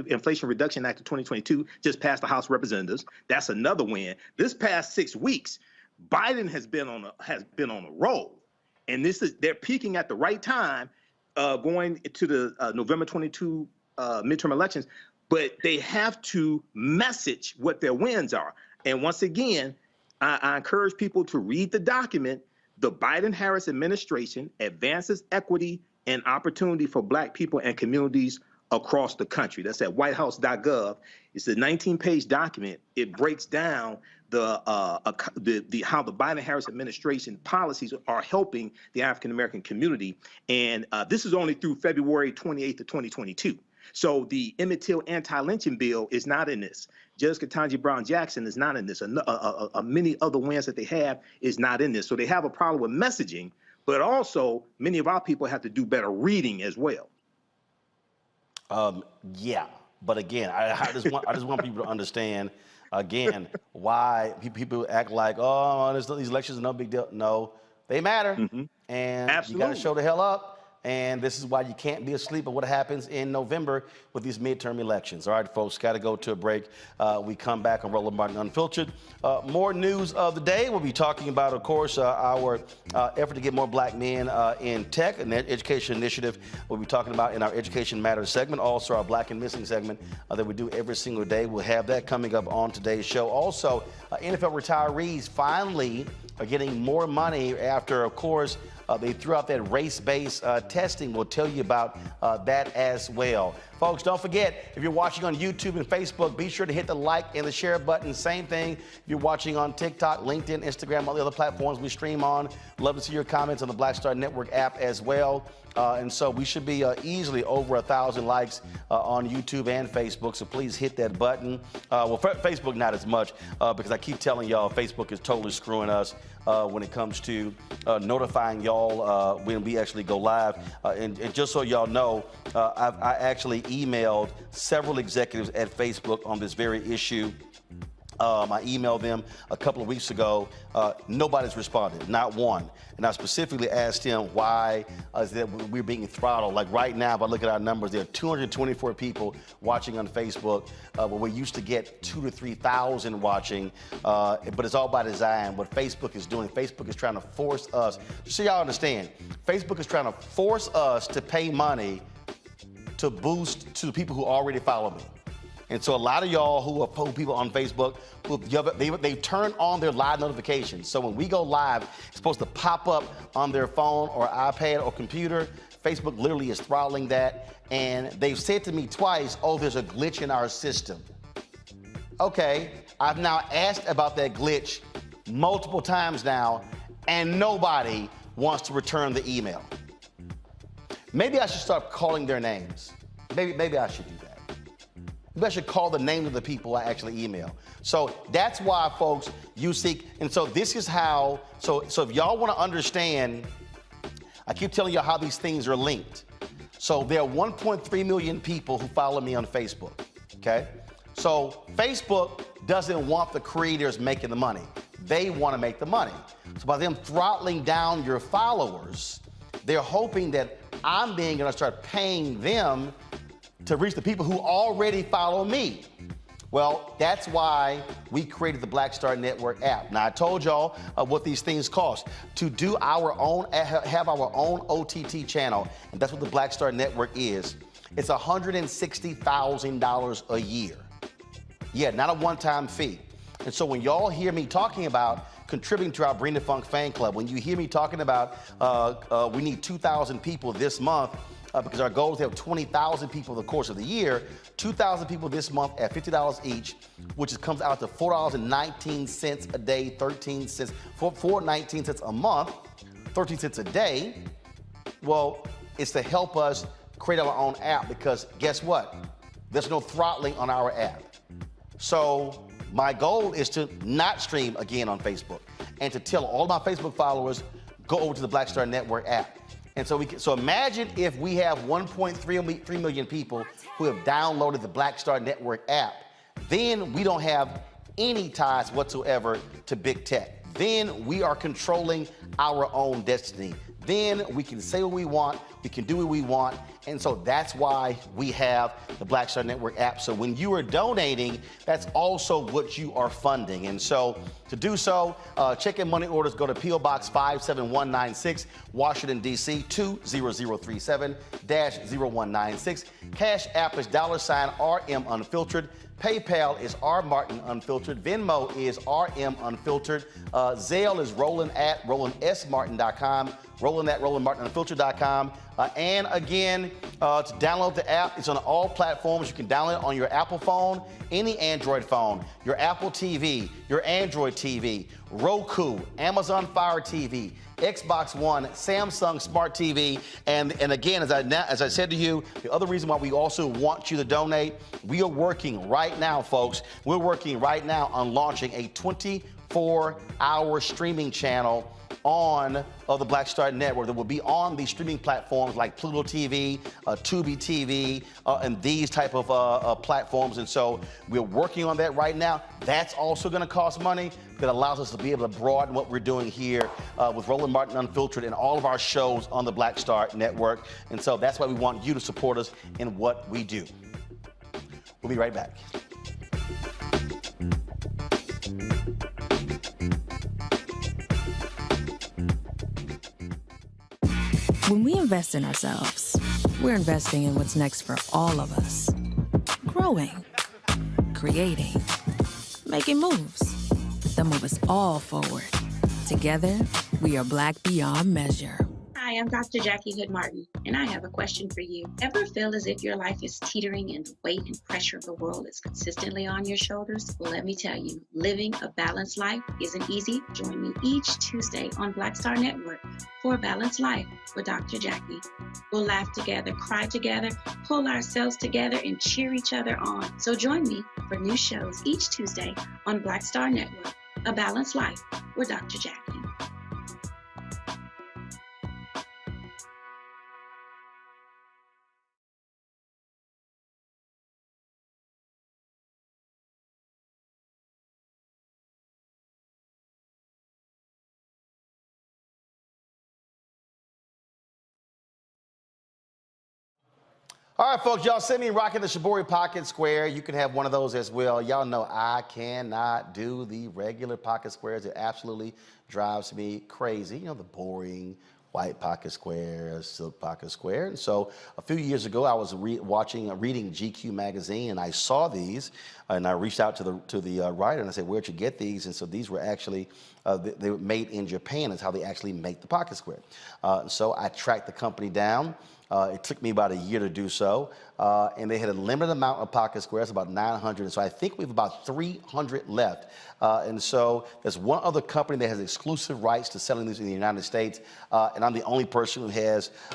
Inflation Reduction Act of 2022 just passed the House of Representatives. That's another win. This past 6 weeks, Biden has been on a roll, and they're peaking at the right time, going to the November 22 midterm elections. But they have to message what their wins are. And once again, I encourage people to read the document. The Biden-Harris administration advances equity and opportunity for Black people and communities across the country. That's at whitehouse.gov. It's a 19-page document. It breaks down how the Biden-Harris administration policies are helping the African-American community. And this is only through February 28th of 2022. So the Emmett Till anti-lynching bill is not in this. Judge Ketanji Brown Jackson is not in this. Many other wins that they have is not in this. So they have a problem with messaging, but also many of our people have to do better reading as well. Yeah, but again, I just want people to understand again why people act like, oh, these elections are no big deal. No, they matter, and Absolutely. You got to show the hell up. And this is why you can't be asleep at what happens in November with these midterm elections. All right, folks, got to go to a break. We come back on Roland Martin Unfiltered. More news of the day. We'll be talking about, of course, our effort to get more Black men in tech, an education initiative we'll be talking about in our Education Matters segment. Also, our Black and Missing segment that we do every single day. We'll have that coming up on today's show. Also, NFL retirees finally are getting more money after, of course, they threw out that race-based testing. We'll tell you about that as well. Folks, don't forget, if you're watching on YouTube and Facebook, be sure to hit the like and the share button. Same thing if you're watching on TikTok, LinkedIn, Instagram, all the other platforms we stream on. Love to see your comments on the Black Star Network app as well. And so we should be easily over 1,000 likes on YouTube and Facebook, so please hit that button. Well, Facebook not as much, because I keep telling y'all Facebook is totally screwing us when it comes to notifying y'all when we actually go live. And just so y'all know, I actually emailed several executives at Facebook on this very issue. I emailed them a couple of weeks ago. Nobody's responded, not one. And I specifically asked him why is that we're being throttled. Like right now, if I look at our numbers, there are 224 people watching on Facebook, where we used to get 2,000 to 3,000 watching. But it's all by design. What Facebook is doing, Facebook is trying to force us, just so y'all understand, Facebook is trying to force us to pay money to boost to the people who already follow me. And so a lot of y'all who are people on Facebook, they turn on their live notifications. So when we go live, it's supposed to pop up on their phone or iPad or computer. Facebook literally is throttling that. And they've said to me twice, oh, there's a glitch in our system. Okay, I've now asked about that glitch multiple times now, and nobody wants to return the email. Maybe I should start calling their names. Maybe I should do that. Maybe I should call the names of the people I actually email. So that's why, folks, you seek, and so this is how, so if y'all want to understand, I keep telling you how these things are linked. So there are 1.3 million people who follow me on Facebook, okay? So Facebook doesn't want the creators making the money. They want to make the money. So by them throttling down your followers, they're hoping that I'm going to start paying them to reach the people who already follow me. Well, that's why we created the Black Star Network app. Now, I told y'all what these things cost. To do our own, have our own OTT channel, and that's what the Black Star Network is, it's $160,000 a year. Yeah, not a one-time fee. And so when y'all hear me talking about contributing to our Bring the Funk fan club, when you hear me talking about we need 2,000 people this month, because our goal is to have 20,000 people in the course of the year, 2,000 people this month at $50 each, which comes out to $4.19 a day, 13 cents, $4.19 a month, 13 cents a day. Well, it's to help us create our own app, because guess what? There's no throttling on our app. So my goal is to not stream again on Facebook, and to tell all my Facebook followers, go over to the Black Star Network app. And so imagine if we have 1.3 million people who have downloaded the Black Star Network app. Then we don't have any ties whatsoever to big tech. Then we are controlling our own destiny. Then we can say what we want, we can do what we want, and so that's why we have the Black Star Network app. So when you are donating, that's also what you are funding. And so to do so, check in money orders, go to P.O. Box 57196, Washington, D.C. 20037-0196. Cash App is $RM Unfiltered. PayPal is R Martin Unfiltered. Venmo is RM Unfiltered. Zelle is Roland at RolandSMartin.com. Roland at RolandMartinUnfiltered.com. And again, to download the app, it's on all platforms. You can download it on your Apple phone, any Android phone, your Apple TV, your Android TV, Roku, Amazon Fire TV, Xbox One, Samsung Smart TV, and again, as I said to you, the other reason why we also want you to donate, we are working right now, folks. We're working right now on launching a 24-hour streaming channel on the Black Star Network that will be on these streaming platforms like Pluto TV, Tubi TV, and these type of platforms. And so we're working on that right now. That's also going to cost money. That allows us to be able to broaden what we're doing here with Roland Martin Unfiltered and all of our shows on the Black Star Network. And so that's why we want you to support us in what we do. We'll be right back. When we invest in ourselves, we're investing in what's next for all of us. Growing, creating, making moves that move us all forward. Together, we are Black beyond measure. Hi, I'm Dr. Jackie Hood Martin, and I have a question for you. Ever feel as if your life is teetering and the weight and pressure of the world is consistently on your shoulders? Well, let me tell you, living a balanced life isn't easy. Join me each Tuesday on Black Star Network for A Balanced Life with Dr. Jackie. We'll laugh together, cry together, pull ourselves together, and cheer each other on. So join me for new shows each Tuesday on Black Star Network, A Balanced Life with Dr. Jackie. All right, folks, y'all see me rocking the Shibori Pocket Square. You can have one of those as well. Y'all know I cannot do the regular pocket squares. It absolutely drives me crazy. You know, the boring white pocket square, silk pocket square. And so a few years ago, I was reading GQ magazine, and I saw these, and I reached out to the writer, and I said, "Where'd you get these?" And so these were actually they were made in Japan. Is how they actually make the pocket square. So I tracked the company down. It took me about a year to do so, and they had a limited amount of pocket squares, about 900. And so I think we have about 300 left. And so there's one other company that has exclusive rights to selling these in the United States, and I'm the only person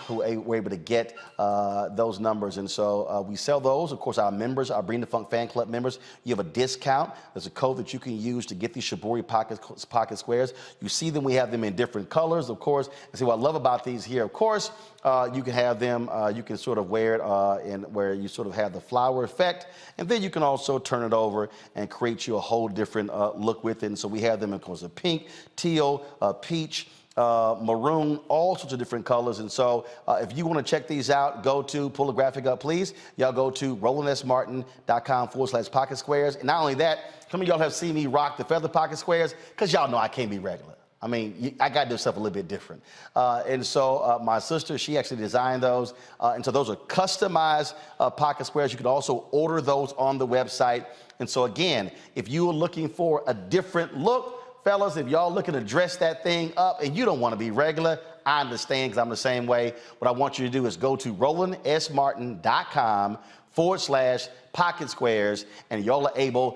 who were able to get those numbers. And so we sell those. Of course, our members, our Bring the Funk fan club members, you have a discount. There's a code that you can use to get these Shibori pocket squares. You see them. We have them in different colors, of course. And see what I love about these here, of course. You can have them, you can sort of wear it in where you sort of have the flower effect, and then you can also turn it over and create you a whole different look with it. And so we have them in course of pink, teal, peach, maroon, all sorts of different colors. And so if you want to check these out, pull the graphic up, please. Y'all go to rolandsmartin.com/pocket squares. And not only that, some of y'all have seen me rock the feather pocket squares because y'all know I can't be regular. I mean, I got to do stuff a little bit different. And so my sister, she actually designed those. And so those are customized pocket squares. You can also order those on the website. And so again, if you are looking for a different look, fellas, if y'all looking to dress that thing up and you don't want to be regular, I understand because I'm the same way. What I want you to do is go to rolandsmartin.com/pocket squares, and y'all are able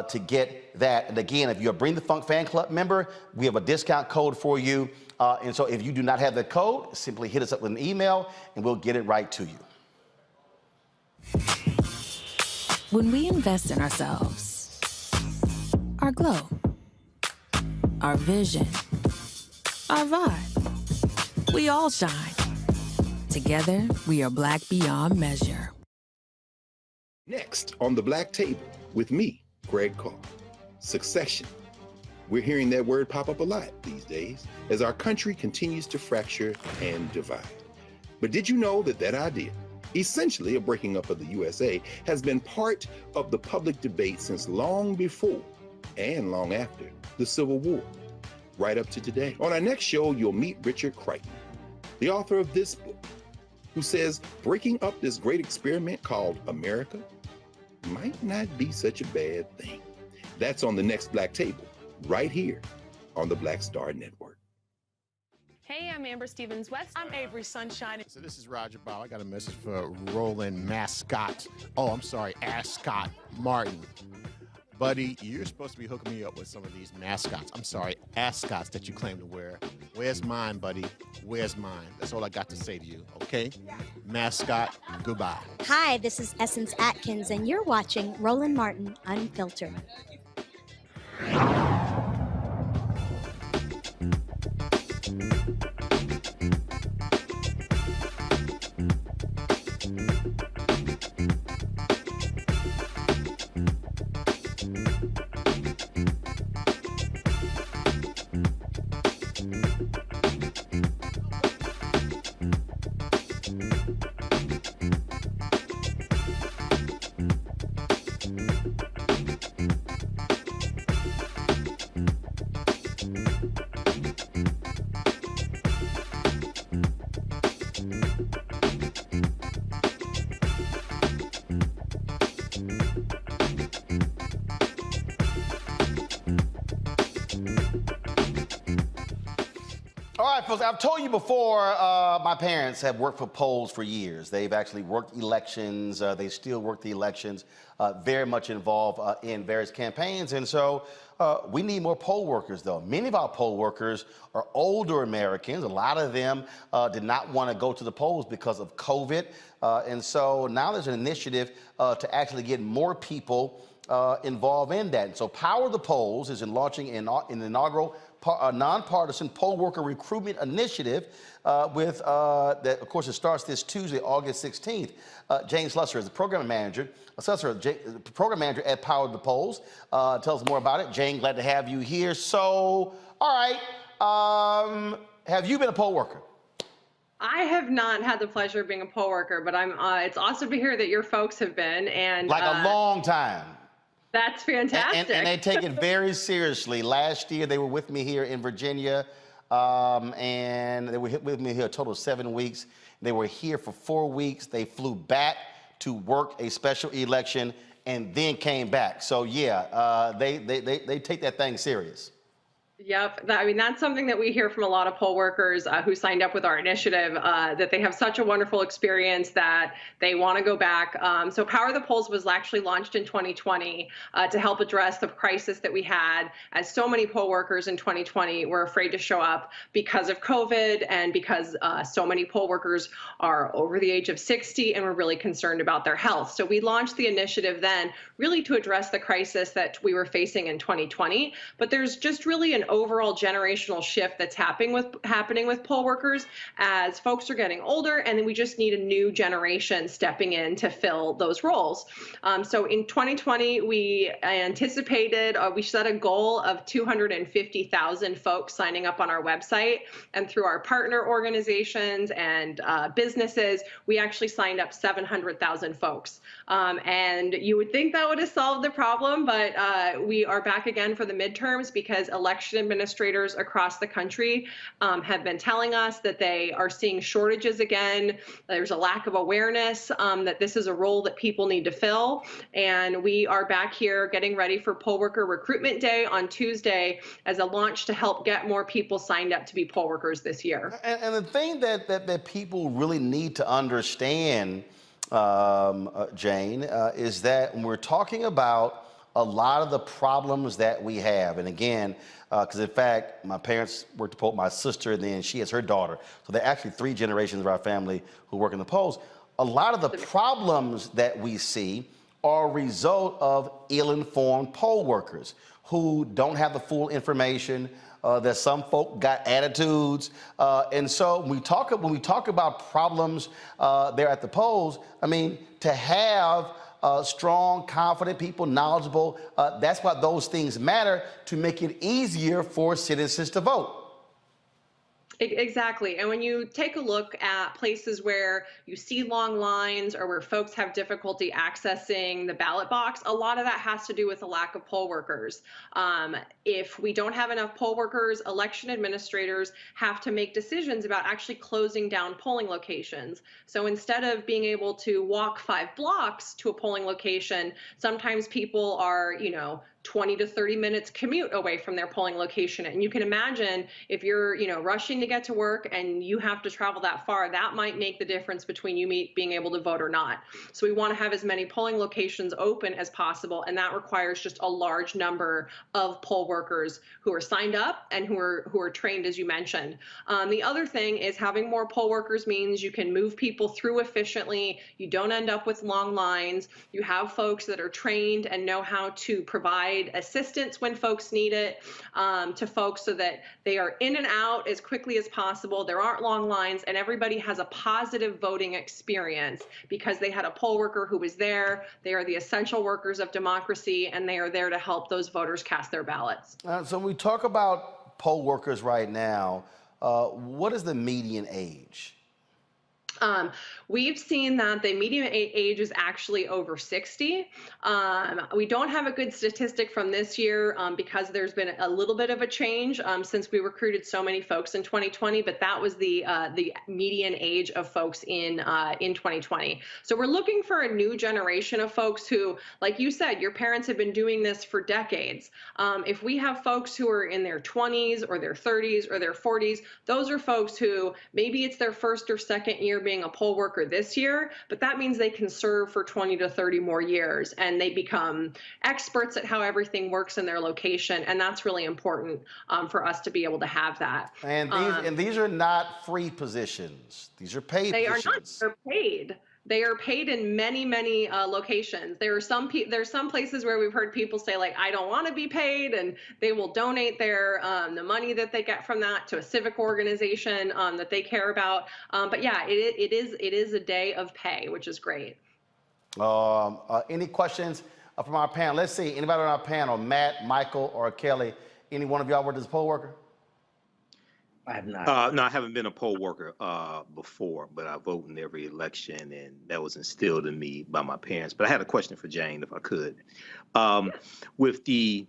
to get that. And again, if you're a Bring the Funk fan club member, we have a discount code for you. And so if you do not have the code, simply hit us up with an email and we'll get it right to you. When we invest in ourselves, our glow, our vision, our vibe, we all shine. Together, we are black beyond measure. Next on the Black Table with me, Greg Carr. Succession. We're hearing that word pop up a lot these days as our country continues to fracture and divide. But did you know that idea, essentially a breaking up of the USA, has been part of the public debate since long before and long after the Civil War, right up to today? On our next show, you'll meet Richard Crichton, the author of this book, who says breaking up this great experiment called America might not be such a bad thing. That's on the next Black Table, right here on the Black Star Network. Hey, I'm Amber Stevens-West. I'm Avery Sunshine. So this is Roger Bow. I got a message for Roland Ascot Martin. Buddy, you're supposed to be hooking me up with some of these ascots that you claim to wear. Where's mine, buddy? Where's mine? That's all I got to say to you, okay? Mascot, goodbye. Hi, this is Essence Atkins, and you're watching Roland Martin Unfiltered. All right, folks, I've told you before, my parents have worked for polls for years. They've actually worked elections. They still work the elections, very much involved in various campaigns. And so we need more poll workers, though. Many of our poll workers are older Americans. A lot of them did not want to go to the polls because of COVID. And so now there's an initiative to actually get more people involved in that. And so Power the Polls is launching an inaugural nonpartisan poll worker recruitment initiative that, of course, it starts this Tuesday, August 16th. Jane Slusser is the program manager. Program manager at Power the Polls. Tell us more about it. Jane, glad to have you here. So, all right, have you been a poll worker? I have not had the pleasure of being a poll worker, but it's awesome to hear that your folks have been, and Like a long time. That's fantastic. And they take it very seriously. Last year, they were with me here in Virginia, and they were with me here a total of 7 weeks. They were here for 4 weeks. They flew back to work a special election and then came back. So yeah, they take that thing serious. Yep. I mean, that's something that we hear from a lot of poll workers who signed up with our initiative, that they have such a wonderful experience that they want to go back. So Power the Polls was actually launched in 2020 to help address the crisis that we had, as so many poll workers in 2020 were afraid to show up because of COVID and because so many poll workers are over the age of 60 and were really concerned about their health. So we launched the initiative then really to address the crisis that we were facing in 2020. But there's just really an overall generational shift that's happening with poll workers as folks are getting older, and then we just need a new generation stepping in to fill those roles. So in 2020, we anticipated, we set a goal of 250,000 folks signing up on our website, and through our partner organizations and businesses, we actually signed up 700,000 folks. And you would think that would have solved the problem, but we are back again for the midterms because election administrators across the country have been telling us that they are seeing shortages again. There's a lack of awareness that this is a role that people need to fill. And we are back here getting ready for Poll Worker Recruitment Day on Tuesday as a launch to help get more people signed up to be poll workers this year. And the thing that people really need to understand, Jane, is that when we're talking about a lot of the problems that we have, and again, because in fact, my parents worked the poll, my sister, and then she has her daughter. So there are actually 3 generations of our family who work in the polls. A lot of the problems that we see are a result of ill-informed poll workers who don't have the full information, that some folk got attitudes. And so when we talk about problems there at the polls, I mean, to have strong, confident people, knowledgeable, that's why those things matter, to make it easier for citizens to vote. Exactly. And when you take a look at places where you see long lines or where folks have difficulty accessing the ballot box, a lot of that has to do with the lack of poll workers. If we don't have enough poll workers, election administrators have to make decisions about actually closing down polling locations. So instead of being able to walk 5 blocks to a polling location, sometimes people are, 20 to 30 minutes commute away from their polling location. And you can imagine if you're, rushing to get to work and you have to travel that far, that might make the difference between you being able to vote or not. So we want to have as many polling locations open as possible. And that requires just a large number of poll workers who are signed up and who are trained, as you mentioned. The other thing is having more poll workers means you can move people through efficiently. You don't end up with long lines. You have folks that are trained and know how to provide assistance when folks need it to folks so that they are in and out as quickly as possible. There aren't long lines, and everybody has a positive voting experience because they had a poll worker who was there. They are the essential workers of democracy, and they are there to help those voters cast their ballots. So when we talk about poll workers right now, what is the median age? We've seen that the median age is actually over 60. We don't have a good statistic from this year because there's been a little bit of a change since we recruited so many folks in 2020, but that was the median age of folks in 2020. So we're looking for a new generation of folks who, like you said, your parents have been doing this for decades. If we have folks who are in their 20s or their 30s or their 40s, those are folks who maybe it's their first or second year being a poll worker this year, but that means they can serve for 20 to 30 more years and they become experts at how everything works in their location. And that's really important for us to be able to have that. And these are not free positions. These are paid positions. They are not. They're paid. They are paid in many, many locations. There's some places where we've heard people say, like, I don't want to be paid, and they will donate the money that they get from that to a civic organization that they care about. But yeah, it is a day of pay, which is great. Any questions from our panel? Let's see. Anybody on our panel? Matt, Michael, or Kelly? Any one of y'all work as a poll worker? I have not. No, I haven't been a poll worker before, but I vote in every election, and that was instilled in me by my parents. But I had a question for Jane, if I could. With the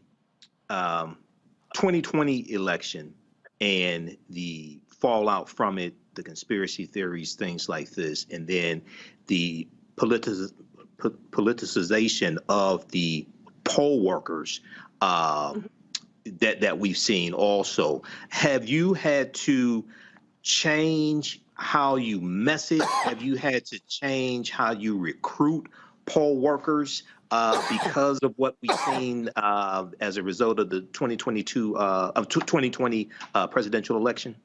2020 election and the fallout from it, the conspiracy theories, things like this, and then the politicization of the poll workers that we've seen also. Have you had to change how you message? Have you had to change how you recruit poll workers because of what we've seen as a result of the 2020 presidential election?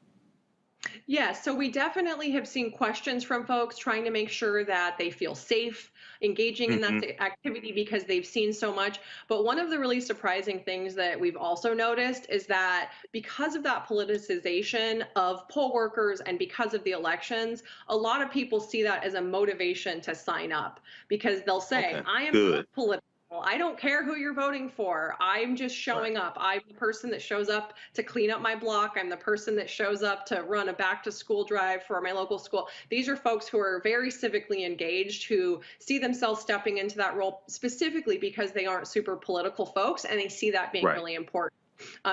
Yeah, so we definitely have seen questions from folks trying to make sure that they feel safe engaging in that activity because they've seen so much. But one of the really surprising things that we've also noticed is that because of that politicization of poll workers and because of the elections, a lot of people see that as a motivation to sign up because they'll say, I am not political. I don't care who you're voting for. I'm just showing up. I'm the person that shows up to clean up my block. I'm the person that shows up to run a back to school drive for my local school. These are folks who are very civically engaged, who see themselves stepping into that role specifically because they aren't super political folks and they see that being really important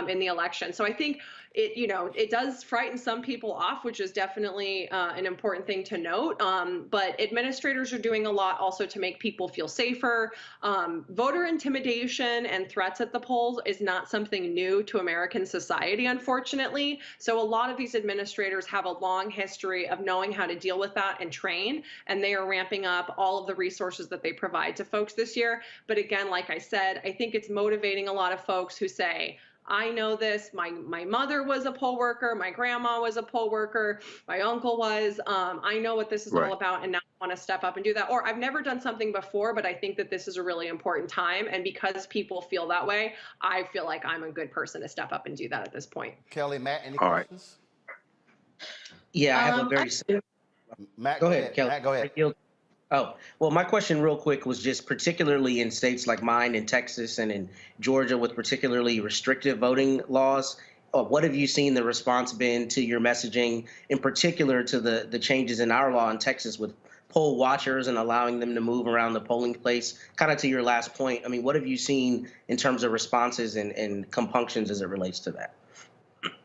in the election. So I think it does frighten some people off, which is definitely an important thing to note. But administrators are doing a lot also to make people feel safer. Voter intimidation and threats at the polls is not something new to American society, unfortunately. So a lot of these administrators have a long history of knowing how to deal with that and train, and they are ramping up all of the resources that they provide to folks this year. But again, like I said, I think it's motivating a lot of folks who say, I know this. My mother was a poll worker. My grandma was a poll worker. My uncle was. I know what this is all about, and now I want to step up and do that. Or I've never done something before, but I think that this is a really important time. And because people feel that way, I feel like I'm a good person to step up and do that at this point. Kelly, Matt, any questions? Yeah, I have a very. Matt, go ahead, Kelly. Matt, go ahead. Oh, well, my question real quick was just particularly in states like mine, in Texas and in Georgia with particularly restrictive voting laws, what have you seen the response been to your messaging, in particular to the changes in our law in Texas with poll watchers and allowing them to move around the polling place? Kind of to your last point, I mean, what have you seen in terms of responses and compunctions as it relates to that?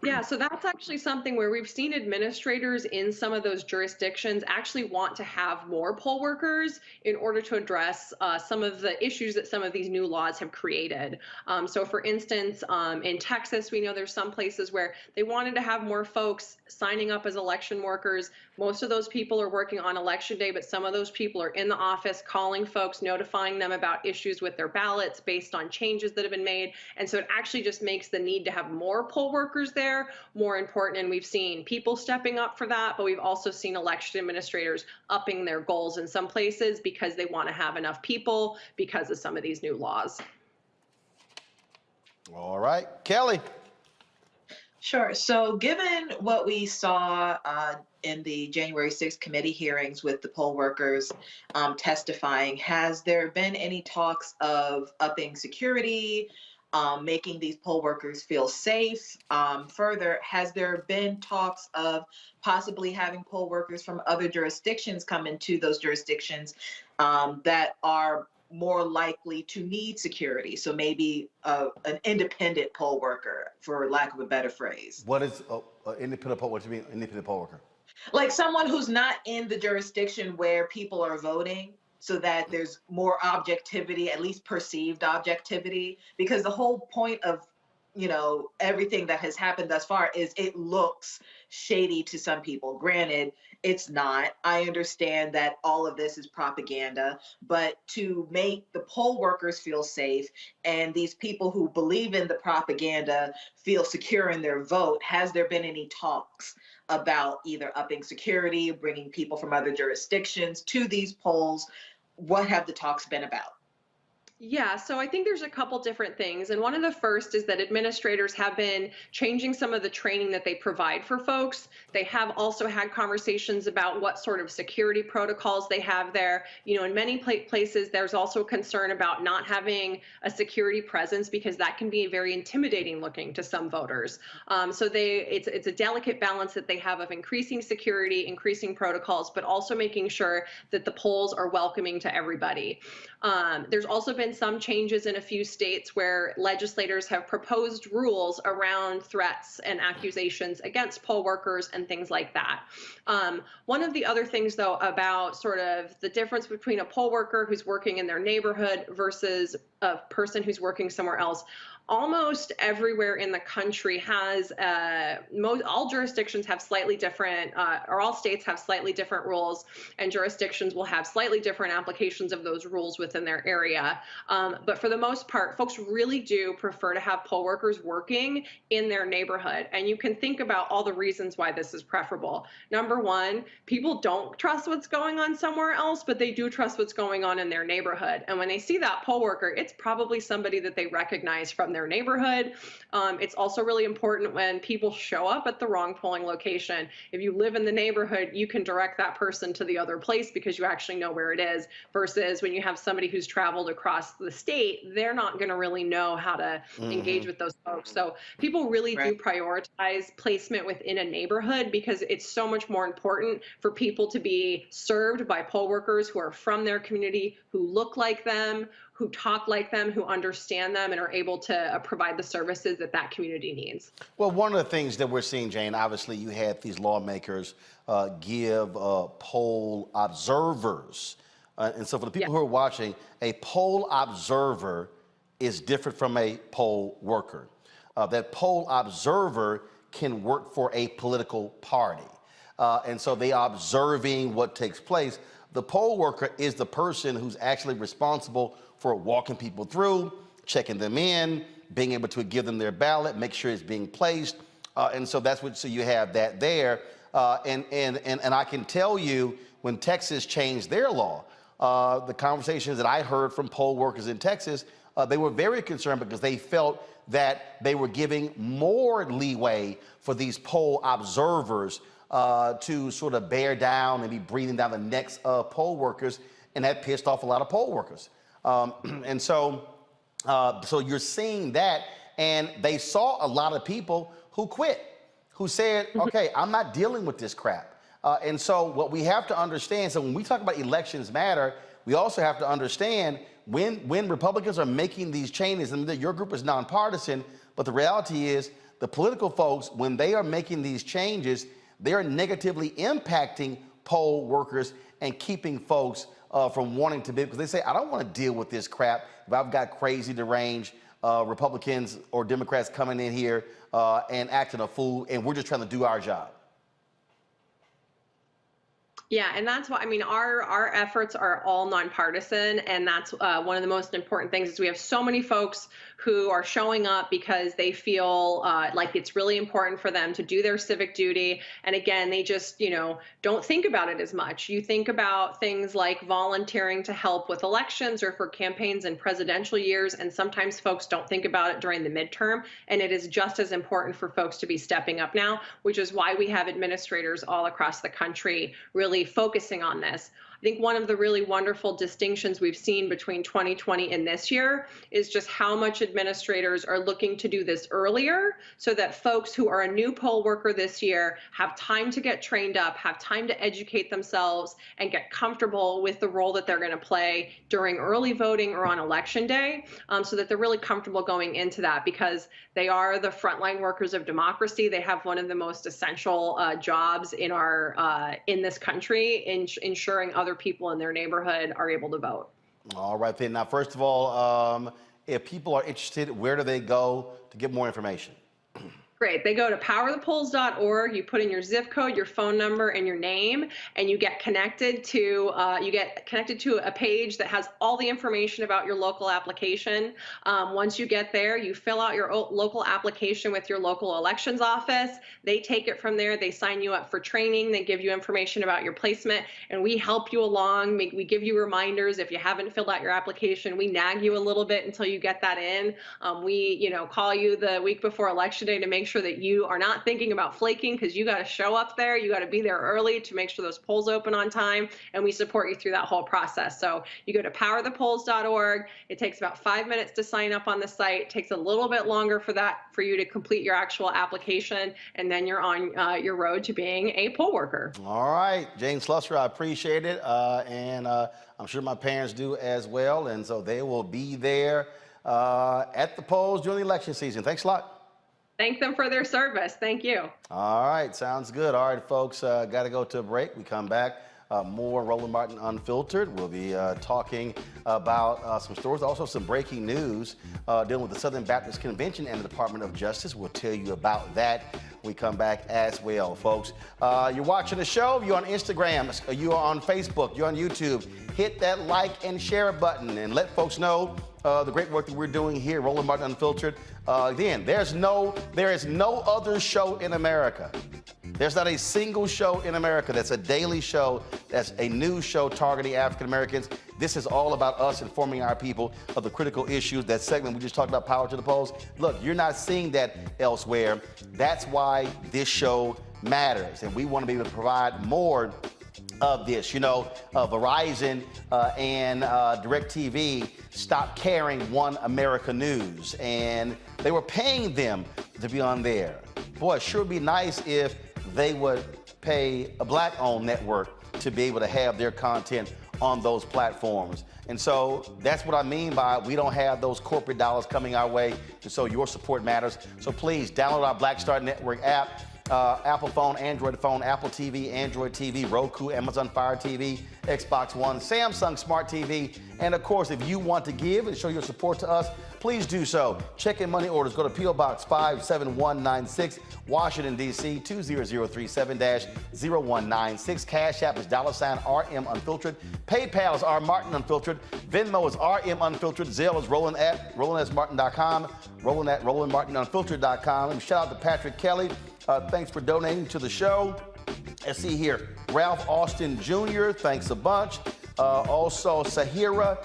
Yeah, so that's actually something where we've seen administrators in some of those jurisdictions actually want to have more poll workers in order to address some of the issues that some of these new laws have created. So for instance, in Texas, we know there's some places where they wanted to have more folks signing up as election workers. Most of those people are working on election day, but some of those people are in the office calling folks, notifying them about issues with their ballots based on changes that have been made. And so it actually just makes the need to have more poll workers there more important. And we've seen people stepping up for that, but we've also seen election administrators upping their goals in some places because they want to have enough people because of some of these new laws. All right, Kelly. Sure. So given what we saw in the January 6th committee hearings with the poll workers testifying, has there been any talks of upping security, making these poll workers feel safe? Further, has there been talks of possibly having poll workers from other jurisdictions come into those jurisdictions that are more likely to need security? So maybe an independent poll worker, for lack of a better phrase. What is independent poll? What do you mean, independent poll worker? Like someone who's not in the jurisdiction where people are voting, so that there's more objectivity, at least perceived objectivity, because the whole point of everything that has happened thus far is it looks shady to some people. Granted, it's not. I understand that all of this is propaganda, but to make the poll workers feel safe and these people who believe in the propaganda feel secure in their vote, has there been any talks about either upping security, bringing people from other jurisdictions to these polls? What have the talks been about? Yeah, so I think there's a couple different things. And one of the first is that administrators have been changing some of the training that they provide for folks. They have also had conversations about what sort of security protocols they have there. You know, in many places, there's also concern about not having a security presence because that can be very intimidating looking to some voters. So it's a delicate balance that they have of increasing security, increasing protocols, but also making sure that the polls are welcoming to everybody. There's also been some changes in a few states where legislators have proposed rules around threats and accusations against poll workers and things like that. One of the other things, though, about sort of the difference between a poll worker who's working in their neighborhood versus a person who's working somewhere else, almost everywhere in the country has all jurisdictions have slightly different, or all states have slightly different rules, and jurisdictions will have slightly different applications of those rules within their area. But for the most part, folks really do prefer to have poll workers working in their neighborhood. And you can think about all the reasons why this is preferable. Number one, people don't trust what's going on somewhere else, but they do trust what's going on in their neighborhood. And when they see that poll worker, it's probably somebody that they recognize from their neighborhood. It's also really important when people show up at the wrong polling location. If you live in the neighborhood, you can direct that person to the other place because you actually know where it is, versus when you have somebody who's traveled across the state, they're not going to really know how to engage with those folks. So people really do prioritize placement within a neighborhood because it's so much more important for people to be served by poll workers who are from their community, who look like them, who talk like them, who understand them, and are able to provide the services that that community needs. Well, one of the things that we're seeing, Jane, obviously you had these lawmakers give poll observers. And so for the people who are watching, a poll observer is different from a poll worker. That poll observer can work for a political party. And so they are observing what takes place. The poll worker is the person who's actually responsible for walking people through, checking them in, being able to give them their ballot, make sure it's being placed. And so that's what, so you have that there. And I can tell you when Texas changed their law, the conversations that I heard from poll workers in Texas, they were very concerned because they felt that they were giving more leeway for these poll observers to sort of bear down and be breathing down the necks of poll workers, and that pissed off a lot of poll workers. And so you're seeing that, and they saw a lot of people who quit, who said, okay, I'm not dealing with this crap. And so what we have to understand, so when we talk about elections matter, we also have to understand when Republicans are making these changes, and your group is nonpartisan, but the reality is the political folks, when they are making these changes, they are negatively impacting poll workers and keeping folks from wanting to be, because they say, I don't want to deal with this crap if I've got crazy, deranged Republicans or Democrats coming in here and acting a fool, and we're just trying to do our job. Yeah, and that's why, I mean, our efforts are all nonpartisan, and that's one of the most important things is we have so many folks who are showing up because they feel like it's really important for them to do their civic duty. And again, they just, you know, don't think about it as much. You think about things like volunteering to help with elections or for campaigns in presidential years, and sometimes folks don't think about it during the midterm, and it is just as important for folks to be stepping up now, which is why we have administrators all across the country really focusing on this. I think one of the really wonderful distinctions we've seen between 2020 and this year is just how much administrators are looking to do this earlier so that folks who are a new poll worker this year have time to get trained up, have time to educate themselves and get comfortable with the role that they're going to play during early voting or on election day, so that they're really comfortable going into that, because they are the frontline workers of democracy. They have one of the most essential jobs in our in this country, in ensuring other people in their neighborhood are able to vote. All right, then. Now, first of all, if people are interested, where do they go to get more information? Great. They go to powerthepolls.org. You put in your zip code, your phone number, and your name, and you get connected to a page that has all the information about your local application. Once you get there, you fill out your local application with your local elections office. They take it from there. They sign you up for training. They give you information about your placement, and we help you along. We give you reminders if you haven't filled out your application. We nag you a little bit until you get that in. We, call you the week before Election Day to make sure that you are not thinking about flaking, because you got to show up there. You got to be there early to make sure those polls open on time, and we support you through that whole process. So you go to powerthepolls.org. It takes about 5 minutes to sign up on the site. It takes a little bit longer for you to complete your actual application, and then you're on your road to being a poll worker. All right, Jane Slusser, I appreciate it, and I'm sure my parents do as well, and so they will be there at the polls during the election season. Thanks a lot. Thank them for their service. Thank you. All right, sounds good. All right, folks, got to go to a break. We come back. More Roland Martin Unfiltered. We'll be talking about some stories, also some breaking news dealing with the Southern Baptist Convention and the Department of Justice. We'll tell you about that when we come back as well, folks. You're watching the show, you're on Instagram, you're on Facebook, you're on YouTube. Hit that like and share button and let folks know the great work that we're doing here, Roland Martin Unfiltered. Again, there is no other show in America. There's not a single show in America that's a daily show, that's a news show targeting African Americans. This is all about us informing our people of the critical issues. That segment we just talked about, Power to the Polls. Look, you're not seeing that elsewhere. That's why this show matters, and we want to be able to provide more of this. Verizon and DirecTV stopped carrying One America News, and they were paying them to be on there. Boy, it sure would be nice if they would pay a black-owned network to be able to have their content on those platforms. And so that's what I mean by we don't have those corporate dollars coming our way, and so your support matters. So please download our Black Star Network app. Apple phone, Android phone, Apple TV, Android TV, Roku, Amazon Fire TV, Xbox One, Samsung Smart TV. And of course, if you want to give and show your support to us, please do so. Check in money orders. Go to P.O. Box 57196, Washington, D.C. 20037-0196. Cash App is $RM Unfiltered. PayPal is R Martin Unfiltered. Venmo is RM Unfiltered. Zelle is Roland at RolandSMartin.com. Roland at RolandMartinUnfiltered.com. And shout out to Patrick Kelly. Thanks for donating to the show. Let's see here. Ralph Austin Jr., thanks a bunch. Also, Sahara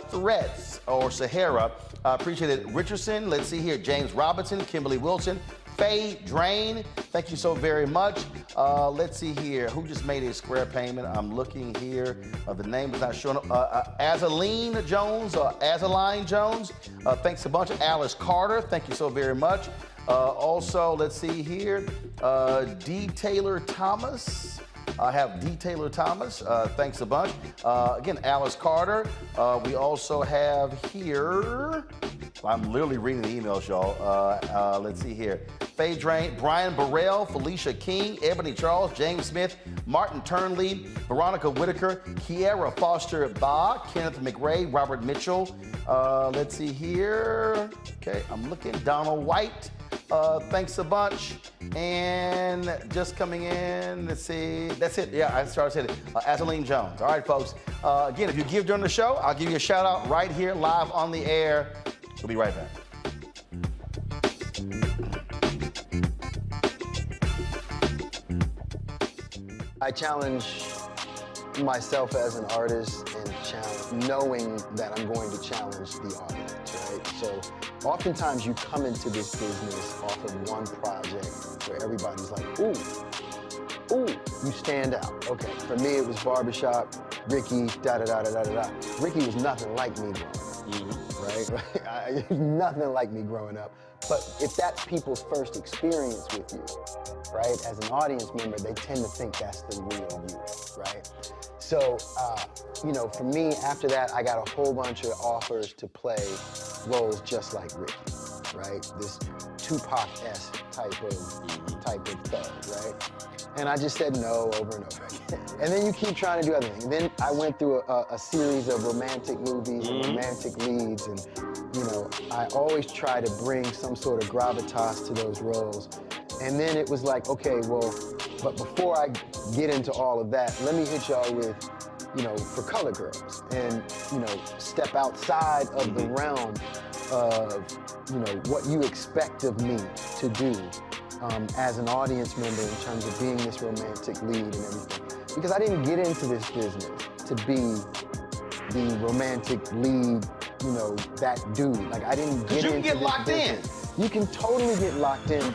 Threats, or Sahara, appreciate it. Richardson, let's see here. James Robinson, Kimberly Wilson, Faye Drain, thank you so very much. Let's see here. Who just made a square payment? I'm looking here. The name is not showing up. Azaline Jones, or Azaline Jones, thanks a bunch. Alice Carter, thank you so very much. Also, let's see here, D. Taylor Thomas. I have D. Taylor Thomas. Thanks a bunch. Again, Alice Carter. We also have here, I'm literally reading the emails, y'all. Let's see here. Faye Drain, Brian Burrell, Felicia King, Ebony Charles, James Smith, Martin Turnley, Veronica Whitaker, Kiera Foster Ba, Kenneth McRae, Robert Mitchell. Let's see here. Okay, I'm looking. Donald White. Thanks a bunch. And just coming in, let's see. That's it. Yeah, I started saying it. Azaline Jones. All right, folks. Again, if you give during the show, I'll give you a shout out right here live on the air. We'll be right back. I challenge myself as an artist and knowing that I'm going to challenge the audience, right? So oftentimes you come into this business off of one project where everybody's like, ooh, you stand out. Okay, for me it was Barbershop, Ricky, da-da-da-da-da-da-da. Ricky was nothing like me growing up, right? Nothing like me growing up. But if that's people's first experience with you, right, as an audience member, they tend to think that's the real you, right? So, for me, after that, I got a whole bunch of offers to play roles just like Ricky, right? This Tupac-esque type of thug, right? And I just said no over and over again. And then you keep trying to do other things. Then I went through a series of romantic movies and romantic leads, and you know, I always try to bring some sort of gravitas to those roles. And then it was like, okay, well, but before I get into all of that, let me hit y'all with, you know, For Color Girls, and, you know, step outside of the realm of, you know, what you expect of me to do as an audience member in terms of being this romantic lead and everything. Because I didn't get into this business to be the romantic lead, you know, that dude. Like, I didn't get into this locked business. You can totally get locked in.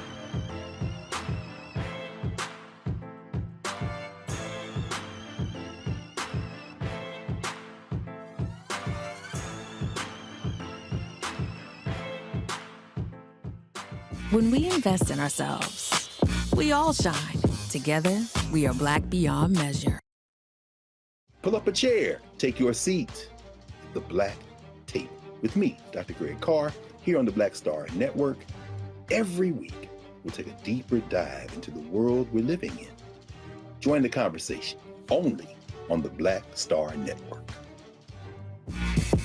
When we invest in ourselves, we all shine. Together, we are black beyond measure. Pull up a chair, take your seat. The Black Tape with me, Dr. Greg Carr, here on the Black Star Network. Every week, we'll take a deeper dive into the world we're living in. Join the conversation only on the Black Star Network.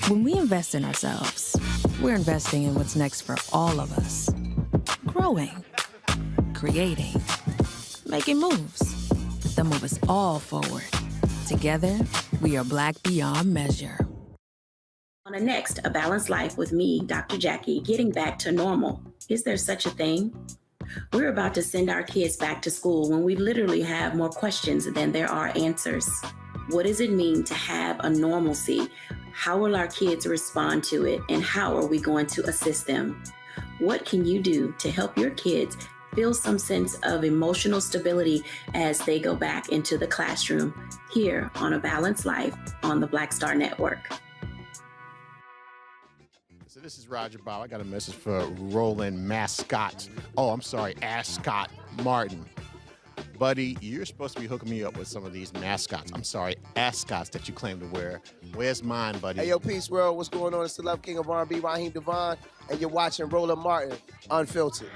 When we invest in ourselves, we're investing in what's next for all of us. Growing, creating, making moves that move us all forward. Together, we are black beyond measure. On the next, A Balanced Life with me, Dr. Jackie, getting back to normal. Is there such a thing? We're about to send our kids back to school when we literally have more questions than there are answers. What does it mean to have a normalcy? How will our kids respond to it? And how are we going to assist them? What can you do to help your kids feel some sense of emotional stability as they go back into the classroom here on A Balanced Life on the Black Star Network? So this is Roger Bow. I got a message for Roland Mascot. Oh, I'm sorry, Ascot Martin. Buddy, you're supposed to be hooking me up with some of these mascots. I'm sorry, ascots that you claim to wear. Where's mine, buddy? Hey, yo, peace, world. What's going on? It's the Love King of R&B, Raheem Devon, and you're watching Roland Martin, Unfiltered.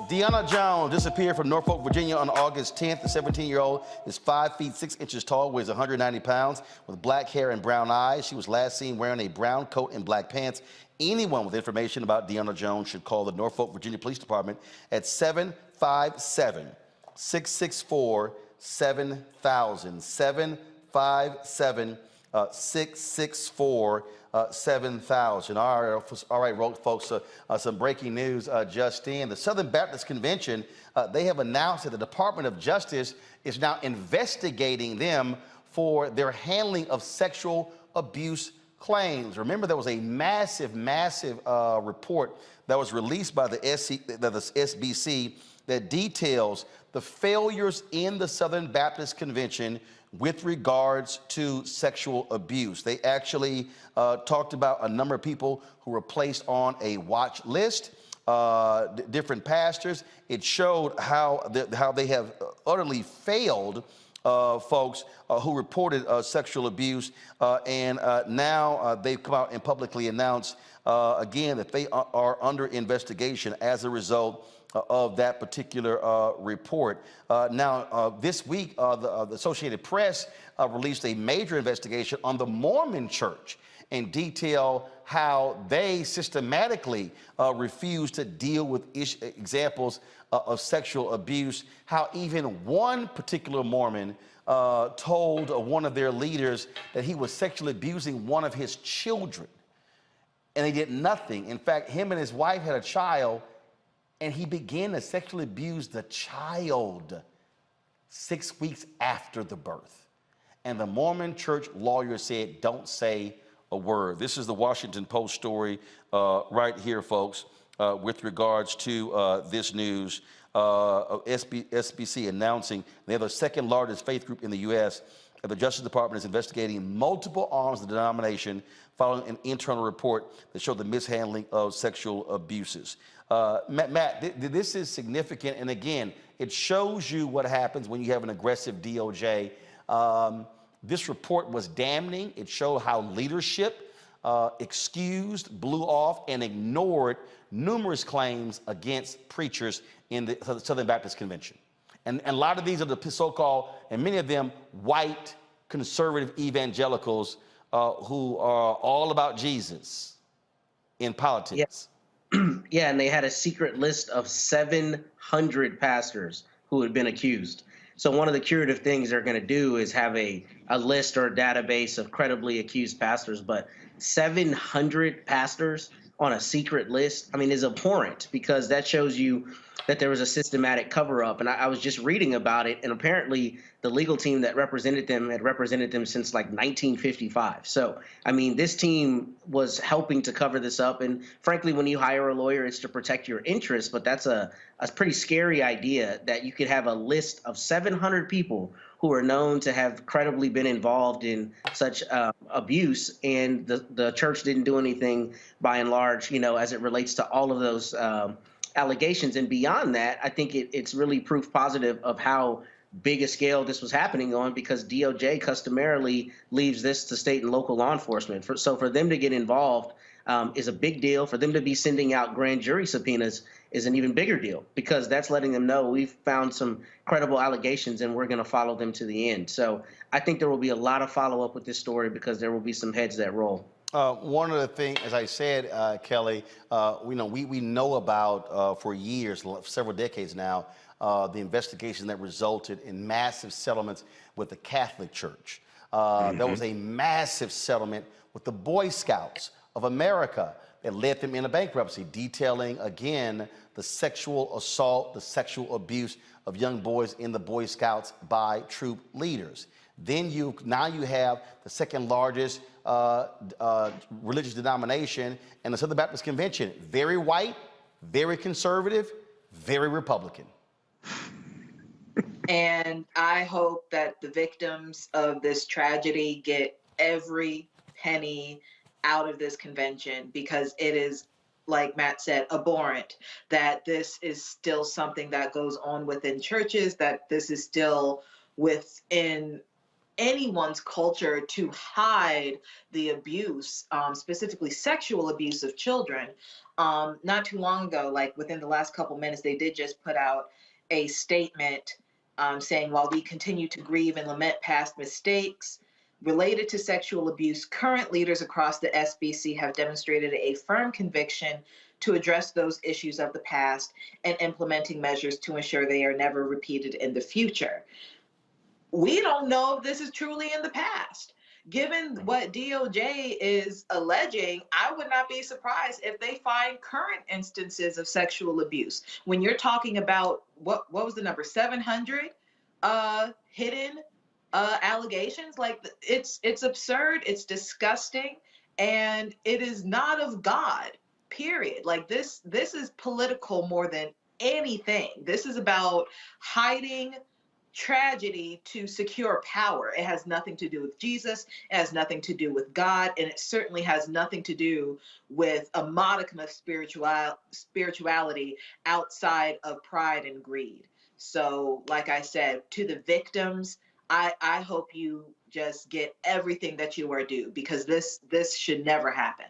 Brianna Jones disappeared from Norfolk, Virginia on August 10th. The 17-year-old is 5 feet 6 inches tall, weighs 190 pounds, with black hair and brown eyes. She was last seen wearing a brown coat and black pants. Anyone with information about Brianna Jones should call the Norfolk, Virginia Police Department at 757-664-7000. 757-664-7000. All right, folks, some breaking news just in. The Southern Baptist Convention, they have announced that the Department of Justice is now investigating them for their handling of sexual abuse claims. Remember, there was a massive report that was released by the SBC that details the failures in the Southern Baptist Convention with regards to sexual abuse. They actually talked about a number of people who were placed on a watch list, different pastors. It showed how they have utterly failed folks who reported sexual abuse, and now they've come out and publicly announced again that they are under investigation as a result of that particular report. Now, this week, the Associated Press released a major investigation on the Mormon Church and detail how they systematically refuse to deal with examples of sexual abuse, how even one particular Mormon told one of their leaders that he was sexually abusing one of his children, and they did nothing. In fact, him and his wife had a child, and he began to sexually abuse the child 6 weeks after the birth. And the Mormon Church lawyer said, don't say a word. This is the Washington Post story right here, folks, with regards to this news. SBC announcing they're the second largest faith group in the U.S. that the Justice Department is investigating multiple arms of the denomination following an internal report that showed the mishandling of sexual abuses. Matt, this is significant, and again, it shows you what happens when you have an aggressive DOJ. This report was damning. It showed how leadership excused, blew off, and ignored numerous claims against preachers in the Southern Baptist Convention. And a lot of these are the so-called, and many of them, white conservative evangelicals who are all about Jesus in politics. Yes. Yeah, and they had a secret list of 700 pastors who had been accused. So one of the curative things they're going to do is have a list or a database of credibly accused pastors, but 700 pastors on a secret list, I mean, is abhorrent, because that shows you that there was a systematic cover-up. And I was just reading about it, and apparently the legal team that represented them had represented them since like 1955. So, I mean, this team was helping to cover this up. And frankly, when you hire a lawyer, it's to protect your interests. But that's a pretty scary idea that you could have a list of 700 people who are known to have credibly been involved in such abuse, and the church didn't do anything by and large, you know, as it relates to all of those allegations. And beyond that, I think it's really proof positive of how big a scale this was happening on, because DOJ customarily leaves this to state and local law enforcement. So for them to get involved is a big deal. For them to be sending out grand jury subpoenas is an even bigger deal, because that's letting them know we've found some credible allegations and we're going to follow them to the end. So I think there will be a lot of follow-up with this story, because there will be some heads that roll. One of the things, as I said, Kelly, we know about for years, several decades now, the investigation that resulted in massive settlements with the Catholic Church. There was a massive settlement with the Boy Scouts of America that led them into bankruptcy, detailing, again, the sexual assault, the sexual abuse of young boys in the Boy Scouts by troop leaders. Then now you have the second largest religious denomination in the Southern Baptist Convention. Very white, very conservative, very Republican. And I hope that the victims of this tragedy get every penny out of this convention, because it is, like Matt said, abhorrent that this is still something that goes on within churches, that this is still within anyone's culture to hide the abuse, specifically sexual abuse of children. Not too long ago, like within the last couple minutes, they did just put out a statement saying, while we continue to grieve and lament past mistakes related to sexual abuse, current leaders across the SBC have demonstrated a firm conviction to address those issues of the past and implementing measures to ensure they are never repeated in the future. We don't know if this is truly in the past. Given what DOJ is alleging, I would not be surprised if they find current instances of sexual abuse. When you're talking about, what was the number, 700 hidden allegations, like it's absurd, it's disgusting, and it is not of God, period. Like this is political more than anything. This is about hiding tragedy to secure power. It has nothing to do with Jesus. It has nothing to do with God. And it certainly has nothing to do with a modicum of spirituality outside of pride and greed. So, like I said, to the victims, I hope you just get everything that you are due, because this should never happen.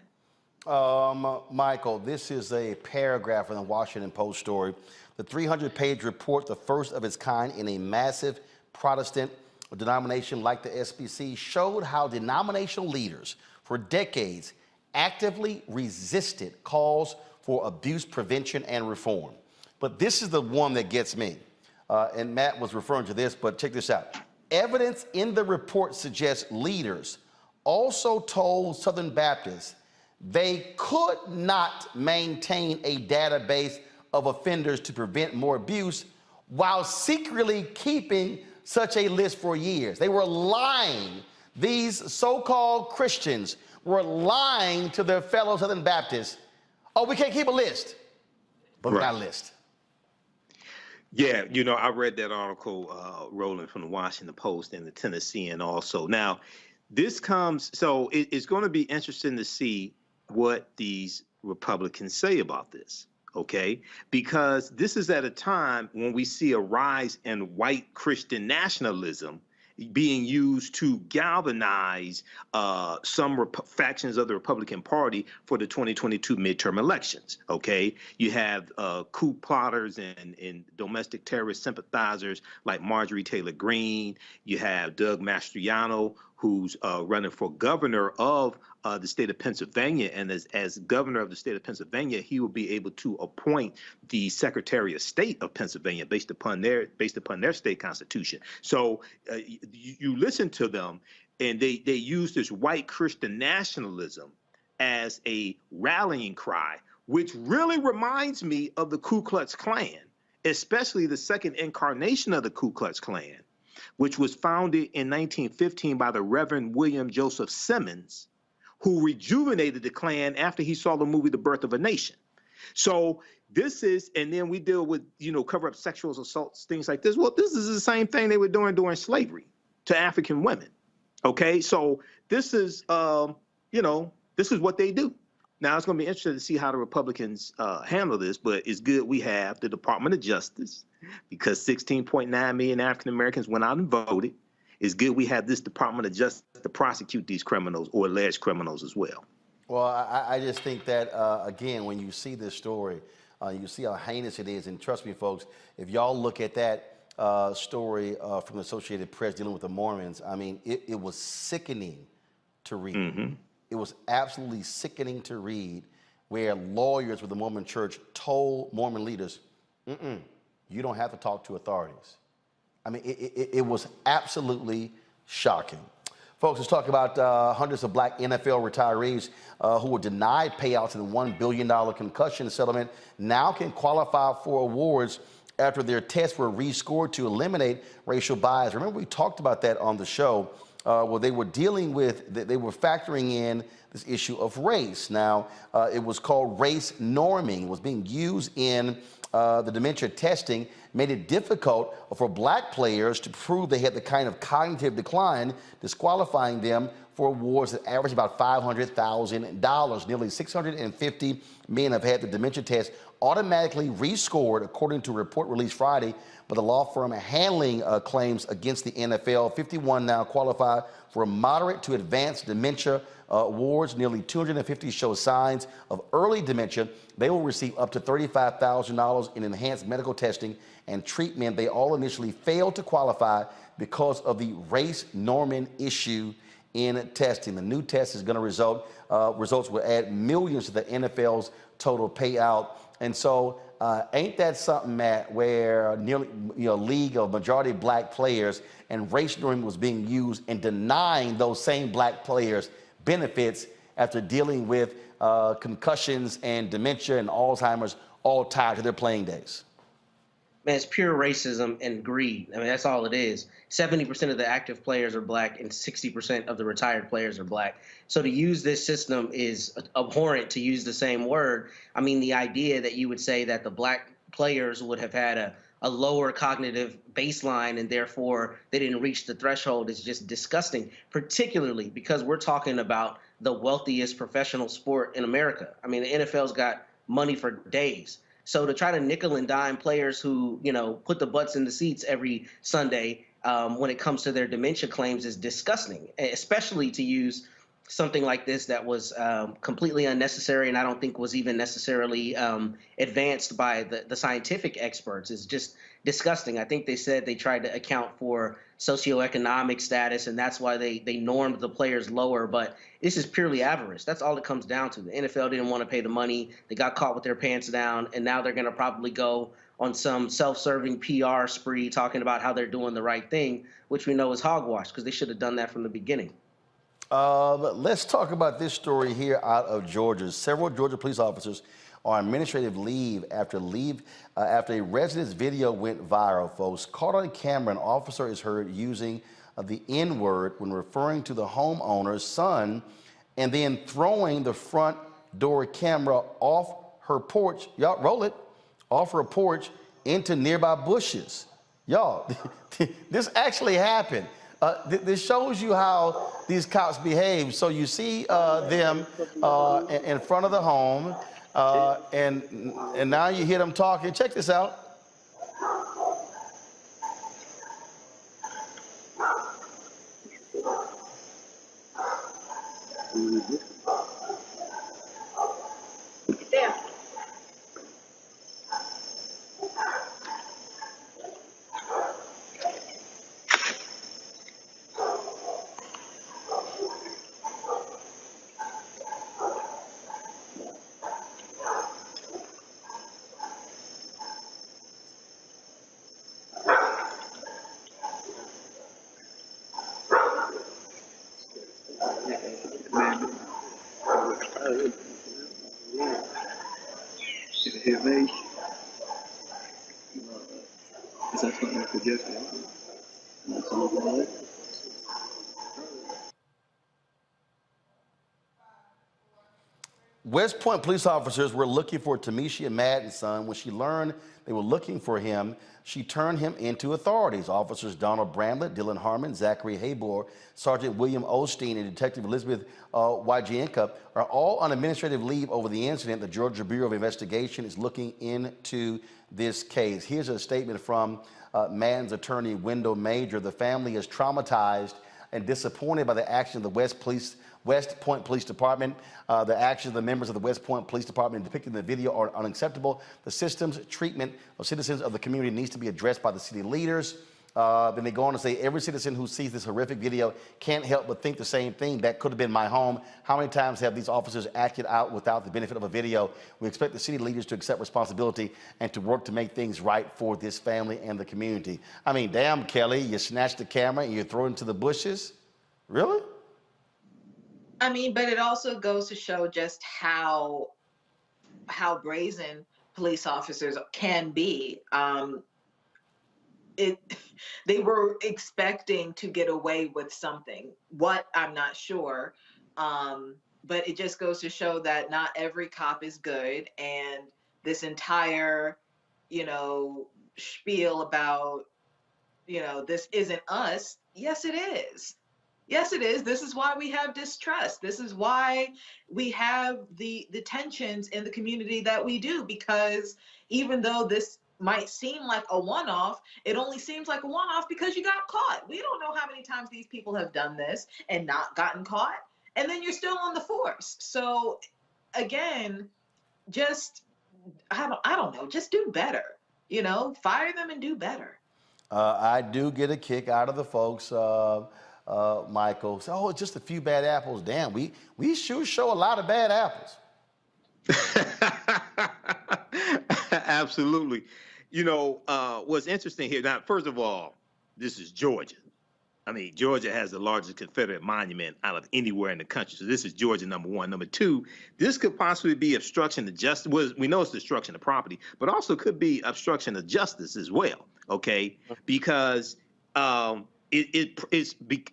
Michael, this is a paragraph in the Washington Post story. The 300-page report, the first of its kind in a massive Protestant denomination like the SBC, showed how denominational leaders for decades actively resisted calls for abuse prevention and reform. But this is the one that gets me. And Matt was referring to this, but check this out. Evidence in the report suggests leaders also told Southern Baptists they could not maintain a database of offenders to prevent more abuse while secretly keeping such a list for years. They were lying. These so-called Christians were lying to their fellow Southern Baptists. Oh, we can't keep a list, but we got a list. Yeah, I read that article, Roland, from the Washington Post and the Tennessean also. Now, this comes, so it's going to be interesting to see what these Republicans say about this, okay? Because this is at a time when we see a rise in white Christian nationalism being used to galvanize some factions of the Republican Party for the 2022 midterm elections. Okay, you have coup plotters and domestic terrorist sympathizers like Marjorie Taylor Greene. You have Doug Mastriano, who's running for governor of the state of Pennsylvania, and as governor of the state of Pennsylvania, he will be able to appoint the Secretary of State of Pennsylvania based upon their state constitution. So you listen to them, and they use this white Christian nationalism as a rallying cry, which really reminds me of the Ku Klux Klan, especially the second incarnation of the Ku Klux Klan, which was founded in 1915 by the Reverend William Joseph Simmons, who rejuvenated the Klan after he saw the movie The Birth of a Nation. So this is, and then we deal with, cover up sexual assaults, things like this. Well, this is the same thing they were doing during slavery to African women. Okay, so this is, this is what they do. Now, it's going to be interesting to see how the Republicans handle this, but it's good we have the Department of Justice, because 16.9 million African Americans went out and voted. It's good we have this Department of Justice to prosecute these criminals or alleged criminals as well. Well, I just think that, again, when you see this story, you see how heinous it is. And trust me, folks, if y'all look at that story from the Associated Press dealing with the Mormons, I mean, it was sickening to read. Mm-hmm. It was absolutely sickening to read, where lawyers with the Mormon Church told Mormon leaders, you don't have to talk to authorities. I mean, it was absolutely shocking. Folks, let's talk about hundreds of black NFL retirees who were denied payouts in the $1 billion concussion settlement now can qualify for awards after their tests were rescored to eliminate racial bias. Remember, we talked about that on the show. Well, they were dealing with, they were factoring in this issue of race. Now, it was called race norming. It was being used in the dementia testing, made it difficult for black players to prove they had the kind of cognitive decline, disqualifying them for awards that average about $500,000. Nearly 650 men have had the dementia test automatically rescored, according to a report released Friday by the law firm handling claims against the NFL. 51 now qualify for moderate to advanced dementia awards. Nearly 250 show signs of early dementia. They will receive up to $35,000 in enhanced medical testing and treatment. They all initially failed to qualify because of the race norming issue in testing. The new test is going to results will add millions to the NFL's total payout. And so ain't that something, Matt, where nearly, league of majority black players and race norming was being used and denying those same black players benefits after dealing with concussions and dementia and Alzheimer's all tied to their playing days? Man, it's pure racism and greed. I mean, that's all it is. 70% of the active players are black and 60% of the retired players are black. So to use this system is abhorrent, to use the same word. I mean, the idea that you would say that the black players would have had a lower cognitive baseline and therefore they didn't reach the threshold is just disgusting, particularly because we're talking about the wealthiest professional sport in America. I mean, the NFL's got money for days. So to try to nickel and dime players who, put the butts in the seats every Sunday when it comes to their dementia claims is disgusting, especially to use something like this that was completely unnecessary and I don't think was even necessarily advanced by the scientific experts. Is just disgusting. I think they said they tried to account for socioeconomic status and that's why they normed the players lower, but this is purely avarice. That's all it comes down to. The NFL didn't want to pay the money. They got caught with their pants down and now they're going to probably go on some self-serving PR spree talking about how they're doing the right thing, which we know is hogwash because they should have done that from the beginning. Let's talk about this story here out of Georgia. Several Georgia police officers are on administrative leave after a resident's video went viral, folks. Caught on camera, an officer is heard using the N-word when referring to the homeowner's son and then throwing the front door camera off her porch. Y'all roll it. Off her porch into nearby bushes. Y'all, this actually happened. This shows you how these cops behave. So you see them in front of the home, and now you hear them talking. Check this out. West Point police officers were looking for Tamisha Madden's son. When she learned they were looking for him, she turned him into authorities. Officers Donald Bramlett, Dylan Harmon, Zachary Haybor, Sergeant William Osteen, and Detective Elizabeth Wyjienka are all on administrative leave over the incident. The Georgia Bureau of Investigation is looking into this case. Here's a statement from Madden's attorney, Wendell Major. The family is traumatized and disappointed by the action of the West Point Police Department. The actions of the members of the West Point Police Department depicted in the video are unacceptable. The system's treatment of citizens of the community needs to be addressed by the city leaders. Then they go on to say, every citizen who sees this horrific video can't help but think the same thing. That could have been my home. How many times have these officers acted out without the benefit of a video? We expect the city leaders to accept responsibility and to work to make things right for this family and the community. I mean, damn, Kelly, you snatched the camera and you throw it into the bushes? Really? I mean, but it also goes to show just how brazen police officers can be. They were expecting to get away with something. What, I'm not sure. But it just goes to show that not every cop is good. And this entire, spiel about, this isn't us. Yes, it is. Yes, it is. This is why we have distrust. This is why we have the tensions in the community that we do, because even though this might seem like a one-off, it only seems like a one-off because you got caught. We don't know how many times these people have done this and not gotten caught, and then you're still on the force. So again, just, I don't know, just do better, fire them and do better. I do get a kick out of the folks, Michael. So, oh, it's just a few bad apples. Damn, we sure show a lot of bad apples. Absolutely. What's interesting here, now, first of all, this is Georgia. I mean, Georgia has the largest Confederate monument out of anywhere in the country. So this is Georgia, number one. Number two, this could possibly be obstruction of justice. Well, we know it's destruction of property, but also could be obstruction of justice as well, okay? Because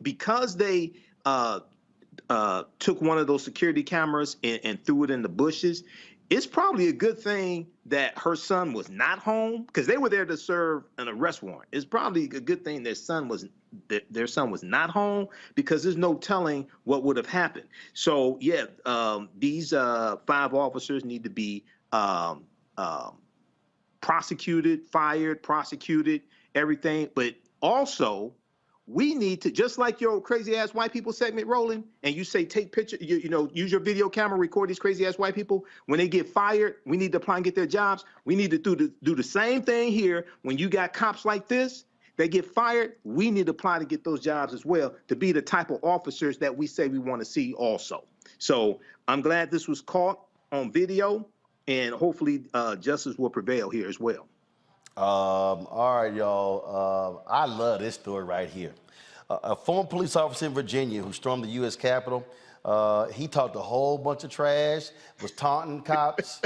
because they took one of those security cameras and threw it in the bushes, it's probably a good thing that her son was not home, because they were there to serve an arrest warrant. It's probably a good thing their son was not home, because there's no telling what would have happened. So yeah, these 5 officers need to be prosecuted, fired, prosecuted, everything. But also, we need to, just like your crazy ass white people segment, Roland, and you say take picture, use your video camera, record these crazy ass white people. When they get fired, we need to apply and get their jobs. We need to do the same thing here. When you got cops like this, they get fired, we need to apply to get those jobs as well, to be the type of officers that we say we want to see also. So I'm glad this was caught on video, and hopefully justice will prevail here as well. All right, y'all. I love this story right here. A former police officer in Virginia who stormed the U.S. Capitol, he talked a whole bunch of trash, was taunting cops,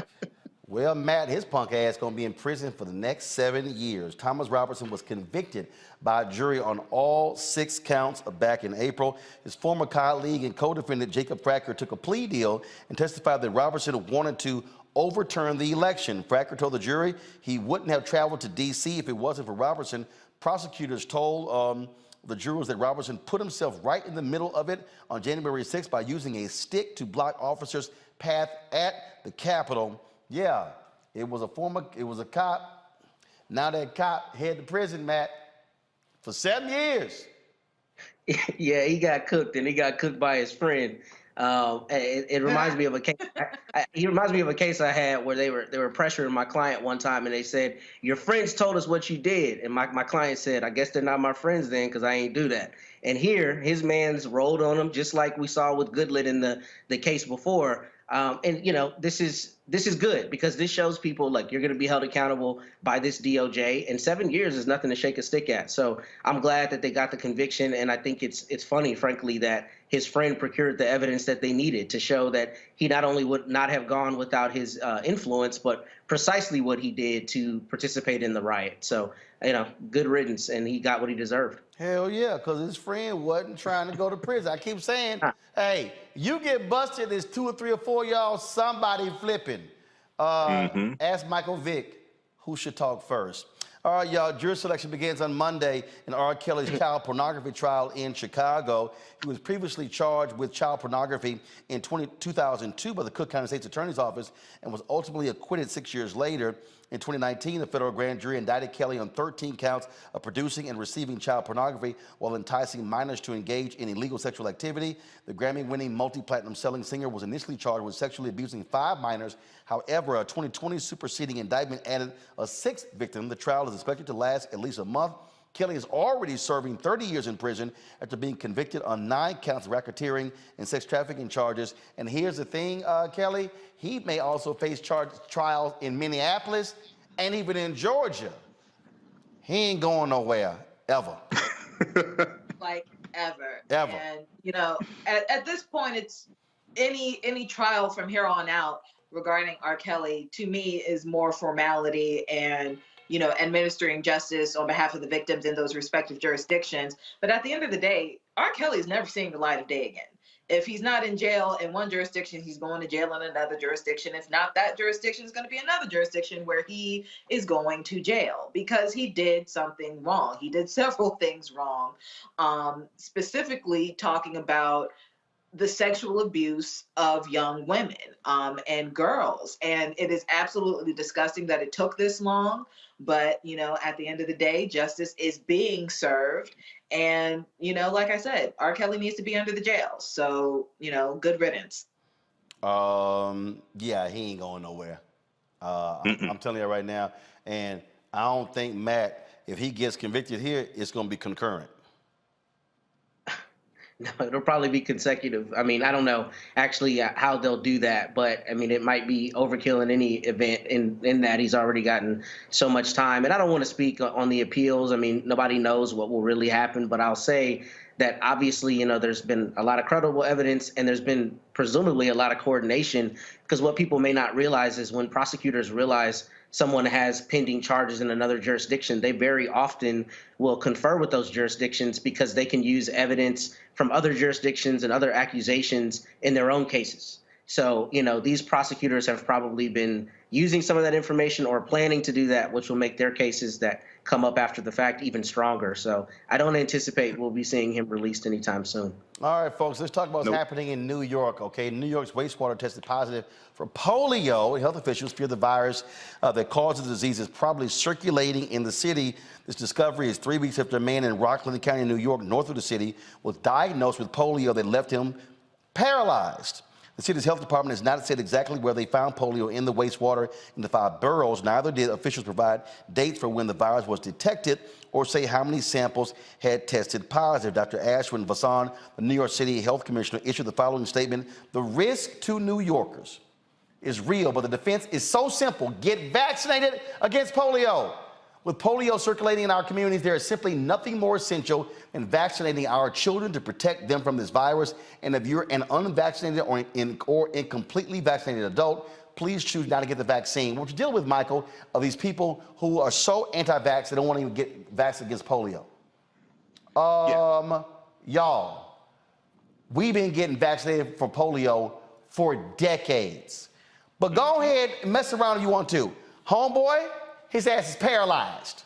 Well, Matt, his punk ass gonna be in prison for the next 7 years. Thomas Robertson was convicted by a jury on all 6 counts back in April. His former colleague and co-defendant Jacob Fracker took a plea deal and testified that Robertson wanted to overturn the election. Fracker told the jury he wouldn't have traveled to D.C. if it wasn't for Robertson. Prosecutors told the jurors that Robertson put himself right in the middle of it on January 6th by using a stick to block officers' path at the Capitol. Yeah, it was a cop. Now that cop head to prison, Matt, for 7 years. Yeah, he got cooked, and he got cooked by his friend. It reminds me of a case. He reminds me of a case I had where they were pressuring my client one time, and they said, "Your friends told us what you did," and my client said, "I guess they're not my friends then, because I ain't do that." And here, his man's rolled on him, just like we saw with Goodlett in the case before. And you know, this is good, because this shows people, like, you're going to be held accountable by this DOJ, and 7 years is nothing to shake a stick at. So I'm glad that they got the conviction, and I think it's funny, frankly, that his friend procured the evidence that they needed to show that he not only would not have gone without his influence, but precisely what he did to participate in the riot. So, you know, good riddance, and he got what he deserved. Hell yeah, because his friend wasn't trying to go to prison. I keep saying, hey, you get busted, there's 2 or 3 or 4 y'all, somebody flipping. Ask Michael Vick who should talk first. All right, y'all, jury selection begins on Monday in R. Kelly's child pornography trial in Chicago. He was previously charged with child pornography in 2002 by the Cook County State's Attorney's Office and was ultimately acquitted 6 years later. In 2019, the federal grand jury indicted Kelly on 13 counts of producing and receiving child pornography while enticing minors to engage in illegal sexual activity. The Grammy-winning multi-platinum selling singer was initially charged with sexually abusing 5 minors. However, a 2020 superseding indictment added a 6th victim. The trial is expected to last at least a month. Kelly is already serving 30 years in prison after being convicted on 9 counts of racketeering and sex trafficking charges. And here's the thing, Kelly, he may also face trials in Minneapolis and even in Georgia. He ain't going nowhere, ever. Like, ever. Ever. And, you know, at this point, it's any trial from here on out regarding R. Kelly, to me, is more formality and, you know, administering justice on behalf of the victims in those respective jurisdictions. But at the end of the day, R. Kelly is never seeing the light of day again. If he's not in jail in one jurisdiction, he's going to jail in another jurisdiction. If not that jurisdiction, it's going to be another jurisdiction where he is going to jail because he did something wrong. He did several things wrong, specifically talking about the sexual abuse of young women and girls. And it is absolutely disgusting that it took this long. But, you know, at the end of the day, justice is being served. And, you know, like I said, R. Kelly needs to be under the jail. So, you know, good riddance. Yeah, he ain't going nowhere. I'm telling you right now. And I don't think, Matt, if he gets convicted here, it's going to be concurrent. No, it'll probably be consecutive. I mean, I don't know actually how they'll do that, but I mean, it might be overkill in any event in that he's already gotten so much time. And I don't want to speak on the appeals. I mean, nobody knows what will really happen, but I'll say that obviously, you know, there's been a lot of credible evidence and there's been presumably a lot of coordination, because what people may not realize is when prosecutors realize someone has pending charges in another jurisdiction, they very often will confer with those jurisdictions because they can use evidence from other jurisdictions and other accusations in their own cases. So, you know, these prosecutors have probably been using some of that information or planning to do that, which will make their cases that come up after the fact even stronger. So I don't anticipate we'll be seeing him released anytime soon. All right, folks, let's talk about what's happening in New York, okay? New York's Wastewater tested positive for polio, and health officials fear the virus that causes the disease is probably circulating in the city. This discovery is 3 weeks after a man in Rockland County, New York, north of the city, was diagnosed with polio that left him paralyzed. The city's health department has not said exactly where they found polio in the wastewater in the 5 boroughs. Neither did officials provide dates for when the virus was detected or say how many samples had tested positive. Dr. Ashwin Vasan, the New York City Health Commissioner, issued the following statement: "The risk to New Yorkers is real, but the defense is so simple. Get vaccinated against polio." With polio circulating in our communities, there is simply nothing more essential than vaccinating our children to protect them from this virus. And if you're an unvaccinated or incompletely vaccinated adult, please choose not to get the vaccine. What you're dealing with, Michael, are these people who are so anti-vax they don't want to even get vaccinated against polio. Y'all, we've been getting vaccinated for polio for decades. But go ahead and mess around if you want to. Homeboy, his ass is paralyzed.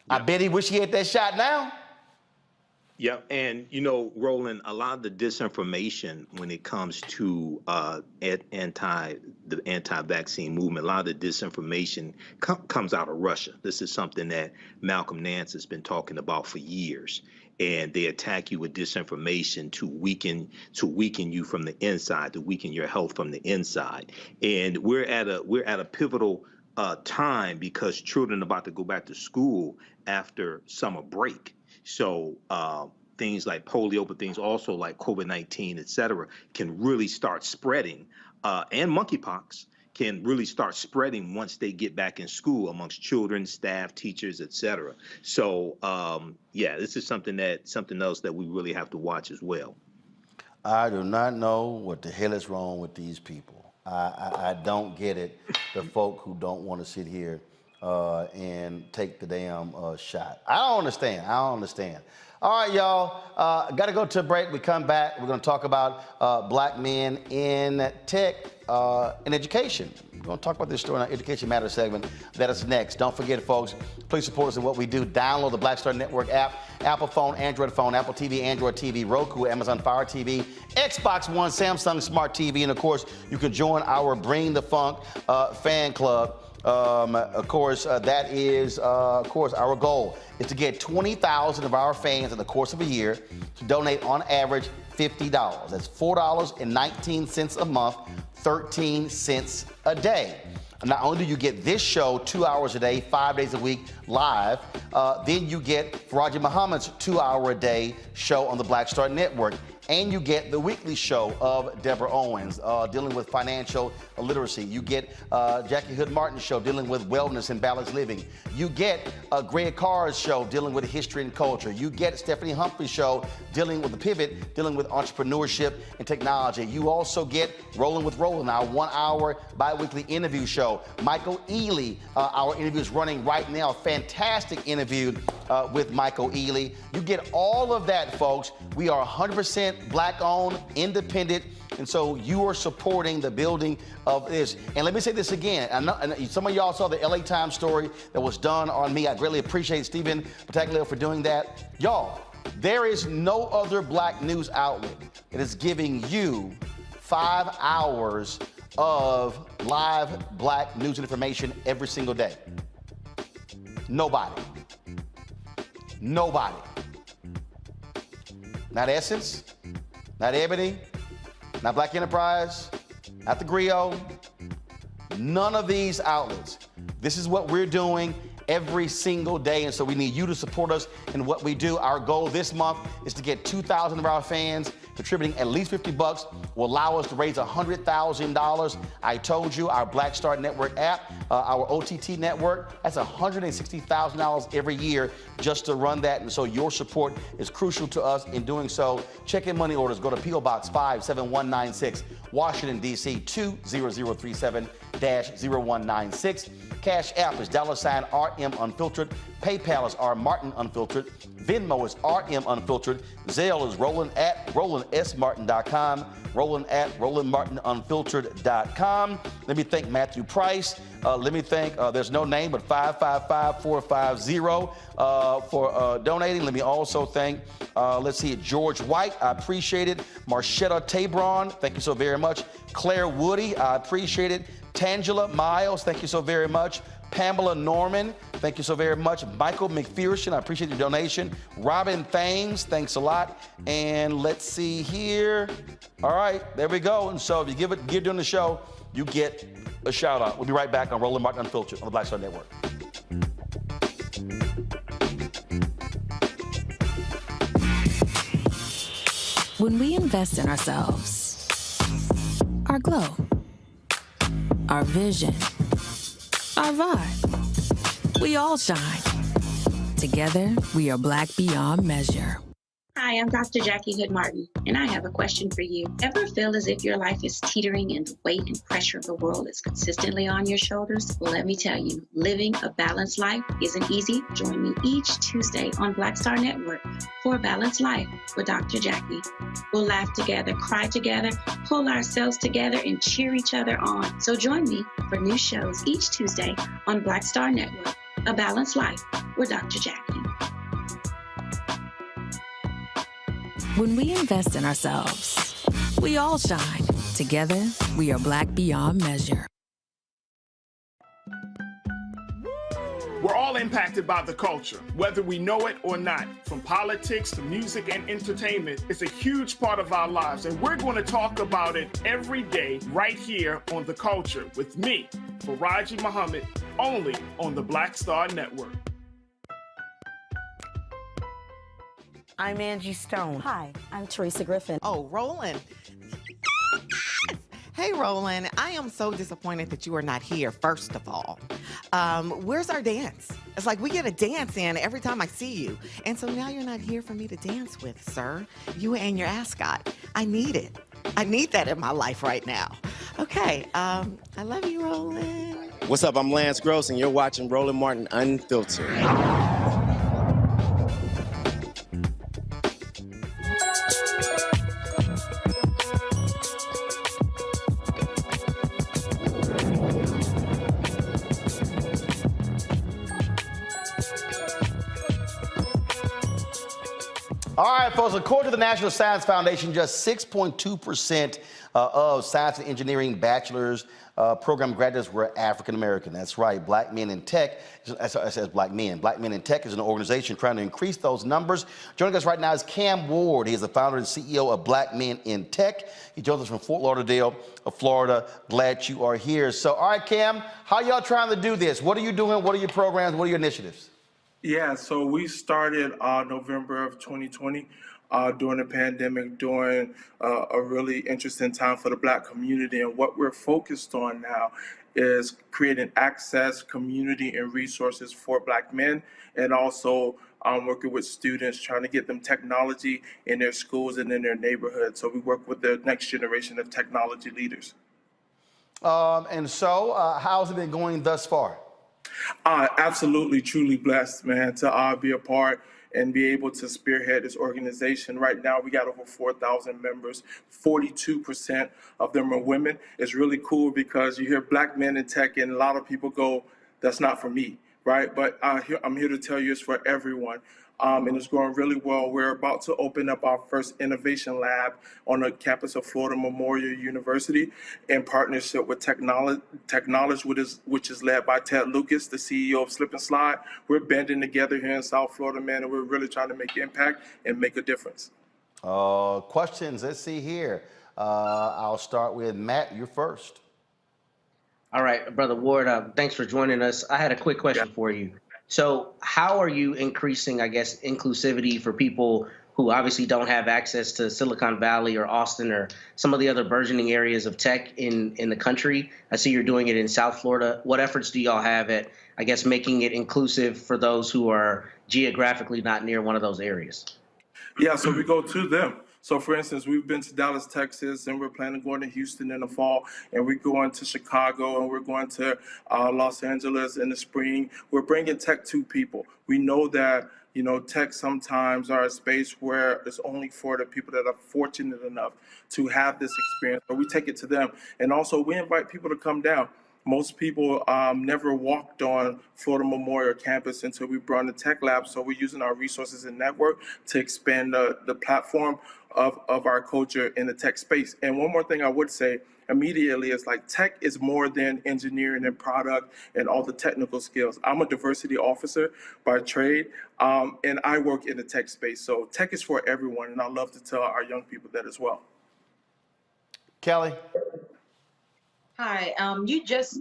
I bet he wish he had that shot now. Yeah, and you know, Roland, a lot of the disinformation when it comes to the anti-vaccine movement, a lot of the disinformation comes out of Russia. This is something that Malcolm Nance has been talking about for years, and they attack you with disinformation to weaken you from the inside, to weaken your health from the inside. And we're at a pivotal time because children are about to go back to school after summer break. So things like polio, but things also like COVID-19, et cetera, can really start spreading, and monkeypox can really start spreading once they get back in school amongst children, staff, teachers, et cetera. So yeah, this is something else that we really have to watch as well. I do not know what the hell is wrong with these people. I don't get it. The folk who don't want to sit here and take the damn shot. I don't understand. All right, y'all. Got to go to a break. We come back. We're going to talk about black men in tech and education. We're going to talk about this story in our Education Matters segment. That is next. Don't forget, folks, please support us in what we do. Download the Black Star Network app, Apple phone, Android phone, Apple TV, Android TV, Roku, Amazon Fire TV, Xbox One, Samsung Smart TV, and of course, you can join our Bring the Funk fan club. Of course, that is, our goal is to get 20,000 of our fans in the course of a year to donate on average $50. That's $4.19 a month, 13 cents a day. And not only do you get this show 2 hours a day, 5 days a week live, then you get Faraji Muhammad's 2 hour a day show on the Black Star Network. And you get the weekly show of Deborah Owens dealing with financial literacy. You get Jackie Hood Martin's show dealing with wellness and balanced living. You get Greg Carr's show dealing with history and culture. You get Stephanie Humphrey's show dealing with the pivot, dealing with entrepreneurship and technology. You also get Rolling with Roland, our 1 hour bi-weekly interview show. Michael Ealy, our interview is running right now. Fantastic interview with Michael Ealy. You get all of that, folks. We are 100% Black-owned, independent, and so you are supporting the building of this. And let me say this again. And some of y'all saw the LA Times story that was done on me. I greatly appreciate Stephen Battaglio for doing that. Y'all, there is no other black news outlet that is giving you 5 hours of live black news and information every single day. Nobody. Not Essence, not Ebony, not Black Enterprise, not the Griot, none of these outlets. This is what we're doing every single day, and so we need you to support us in what we do. Our goal this month is to get 2,000 of our fans contributing at least $50 will allow us to raise $100,000. I told you our Black Star Network app, our OTT network, that's $160,000 every year just to run that. And so your support is crucial to us in doing so. Check-in money orders, go to P.O. Box 57196, Washington, D.C. 20037-0196. Cash App is $RM Unfiltered. PayPal is R Martin Unfiltered. Venmo is RM Unfiltered. Zelle is Roland at RolandSMartin.com. Roland at RolandMartinUnfiltered.com. Let me thank Matthew Price. Let me thank, there's no name, but 555-450 for donating. Let me also thank, let's see, George White. I appreciate it. Marchetta Tabron, thank you so very much. Claire Woody, I appreciate it. Tangela Miles, thank you so very much. Pamela Norman, thank you so very much. Michael McPherson, I appreciate your donation. Robin Thames, thanks a lot. And let's see here. All right, there we go. And so if you give during the show, you get a shout out. We'll be right back on Roland Martin Unfiltered on the Black Star Network. When we invest in ourselves, our glow, our vision, our vibe, we all shine. Together, we are black beyond measure. Hi, Hi, I'm Dr. Jackie Hood Martin, and I have a question for you. Ever feel as if your life is teetering and the weight and pressure of the world is consistently on your shoulders? Well, let me tell you, living a balanced life isn't easy. Join me each Tuesday on Black Star Network for a Balanced Life with Dr. Jackie. We'll laugh together, cry together, pull ourselves together, and cheer each other on. So join me for new shows each Tuesday on Black Star Network, A Balanced Life with Dr. Jackie. When we invest in ourselves, we all shine. Together, we are Black beyond measure. We're all impacted by the culture, whether we know it or not. From politics to music and entertainment, it's a huge part of our lives, and we're going to talk about it every day right here on The Culture with me, Faraji Muhammad, only on the Black Star Network. I'm Angie Stone. Hi, I'm Teresa Griffin. Oh, Roland. Hey, Roland, I am so disappointed that you are not here, first of all. Where's our dance? It's like we get a dance in every time I see you. And so now you're not here for me to dance with, sir. You and your ascot. I need it. I need that in my life right now. Okay, I love you, Roland. What's up? I'm Lance Gross, and you're watching Roland Martin Unfiltered. All right, folks, according to the National Science Foundation, just 6.2% of science and engineering bachelor's program graduates were African American. That's right, Black Men in Tech, it says Black Men. Black Men in Tech is an organization trying to increase those numbers. Joining us right now is Cam Ward. He is the founder and CEO of Black Men in Tech. He joins us from Fort Lauderdale, Florida. Glad you are here. So, all right, Cam, how y'all trying to do this? What are you doing? What are your programs? What are your initiatives? Yeah, so we started November of 2020 during the pandemic, during a really interesting time for the Black community. And what we're focused on now is creating access, community, and resources for Black men, and also working with students, trying to get them technology in their schools and in their neighborhoods. So we work with the next generation of technology leaders. And so, how's it been going thus far? Absolutely, truly blessed, man, to be a part and be able to spearhead this organization. Right now, we got over 4,000 members. 42% of them are women. It's really cool because you hear Black men in tech, and a lot of people go, "That's not for me," right? But I'm here to tell you it's for everyone. And it's going really well. We're about to open up our first innovation lab on the campus of Florida Memorial University in partnership with Technology, which is led by Ted Lucas, the CEO of Slip and Slide. We're banding together here in South Florida, man, and we're really trying to make impact and make a difference. Questions, let's see here. I'll start with Matt, you're first. All right, Brother Ward, thanks for joining us. I had a quick question for you. So how are you increasing, I guess, inclusivity for people who obviously don't have access to Silicon Valley or Austin or some of the other burgeoning areas of tech in the country? I see you're doing it in South Florida. What efforts do y'all have at, I guess, making it inclusive for those who are geographically not near one of those areas? Yeah, so we go to them. So, for instance, we've been to Dallas, Texas, and we're planning on going to Houston in the fall, and we're going to Chicago, and we're going to Los Angeles in the spring. We're bringing tech to people. We know that, you know, tech sometimes are a space where it's only for the people that are fortunate enough to have this experience, but we take it to them. And also, we invite people to come down. Most people never walked on Florida Memorial campus until we brought the tech lab. So we're using our resources and network to expand the platform of our culture in the tech space. And one more thing I would say immediately is like tech is more than engineering and product and all the technical skills. I'm a diversity officer by trade, and I work in the tech space. So tech is for everyone, and I love to tell our young people that as well. Kelly. Hi, you just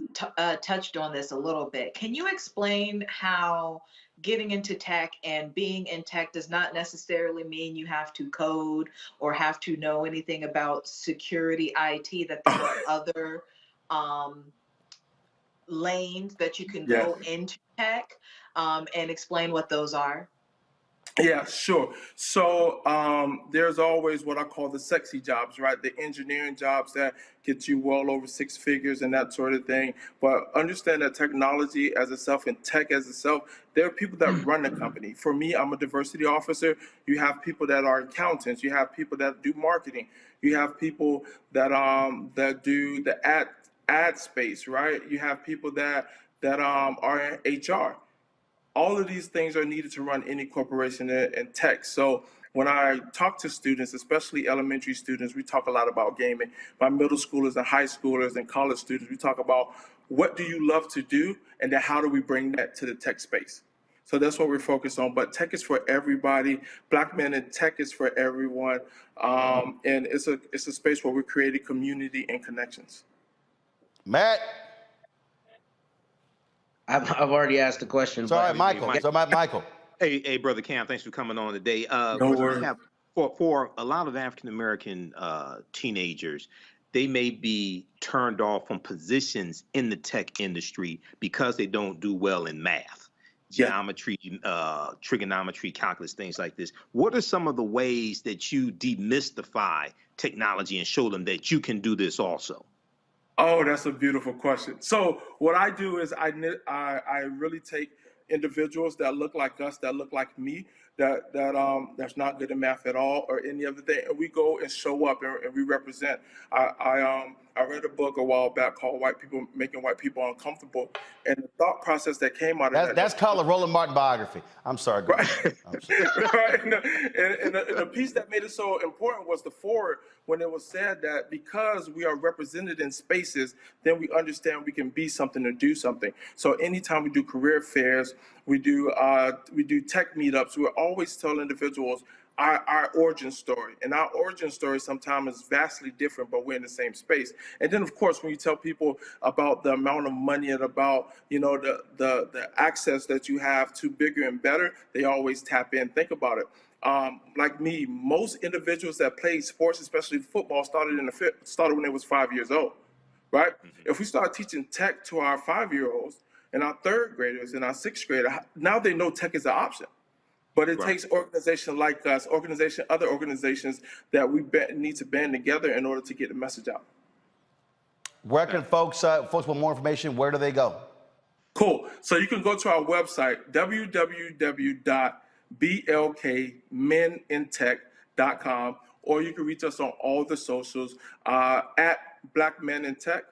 touched on this a little bit. Can you explain how getting into tech and being in tech does not necessarily mean you have to code or have to know anything about security IT, that there are other lanes that you can go into tech, and explain what those are? Yeah, sure. So there's always what I call the sexy jobs, right? The engineering jobs that get you well over six figures and that sort of thing. But understand that technology as itself and tech as itself, there are people that run the company. For me, I'm a diversity officer. You have people that are accountants. You have people that do marketing. You have people that do the ad space, right? You have people that are in HR. All of these things are needed to run any corporation in tech. So when I talk to students, especially elementary students, we talk a lot about gaming. My middle schoolers and high schoolers and college students, we talk about what do you love to do, and then how do we bring that to the tech space. So that's what we're focused on. But tech is for everybody. Black men in tech is for everyone, and it's a space where we're creating community and connections. Matt. I've already asked the question. Sorry, Michael. Michael. Hey, brother Cam, thanks for coming on today. No worries. For a lot of African American teenagers, they may be turned off from positions in the tech industry because they don't do well in math, geometry, trigonometry, calculus, things like this. What are some of the ways that you demystify technology and show them that you can do this also? Oh, that's a beautiful question. So what I do is I really take individuals that look like us, that look like me, that's not good at math at all or any other thing, and we go and show up and we represent. I read a book a while back called "White People Making White People Uncomfortable," and the thought process that came out of that's called a Roland Martin biography. I'm sorry. Right. Right. And the piece that made it so important was the forward, when it was said that because we are represented in spaces, then we understand we can be something or do something. So anytime we do career fairs, we do tech meetups, we're always telling individuals our origin story. And our origin story sometimes is vastly different, but we're in the same space. And then, of course, when you tell people about the amount of money and about, the access that you have to bigger and better, they always tap in. Think about it. Like me, most individuals that play sports, especially football, started when they was 5 years old, right? If we start teaching tech to our 5-year-olds and our third graders and our sixth grader, now they know tech is an option. But it takes organizations like us, other organizations that we need to band together in order to get the message out. Where can folks want more information, where do they go? Cool. So you can go to our website, www.blkmenintech.com, or you can reach us on all the socials at Black Men in Tech.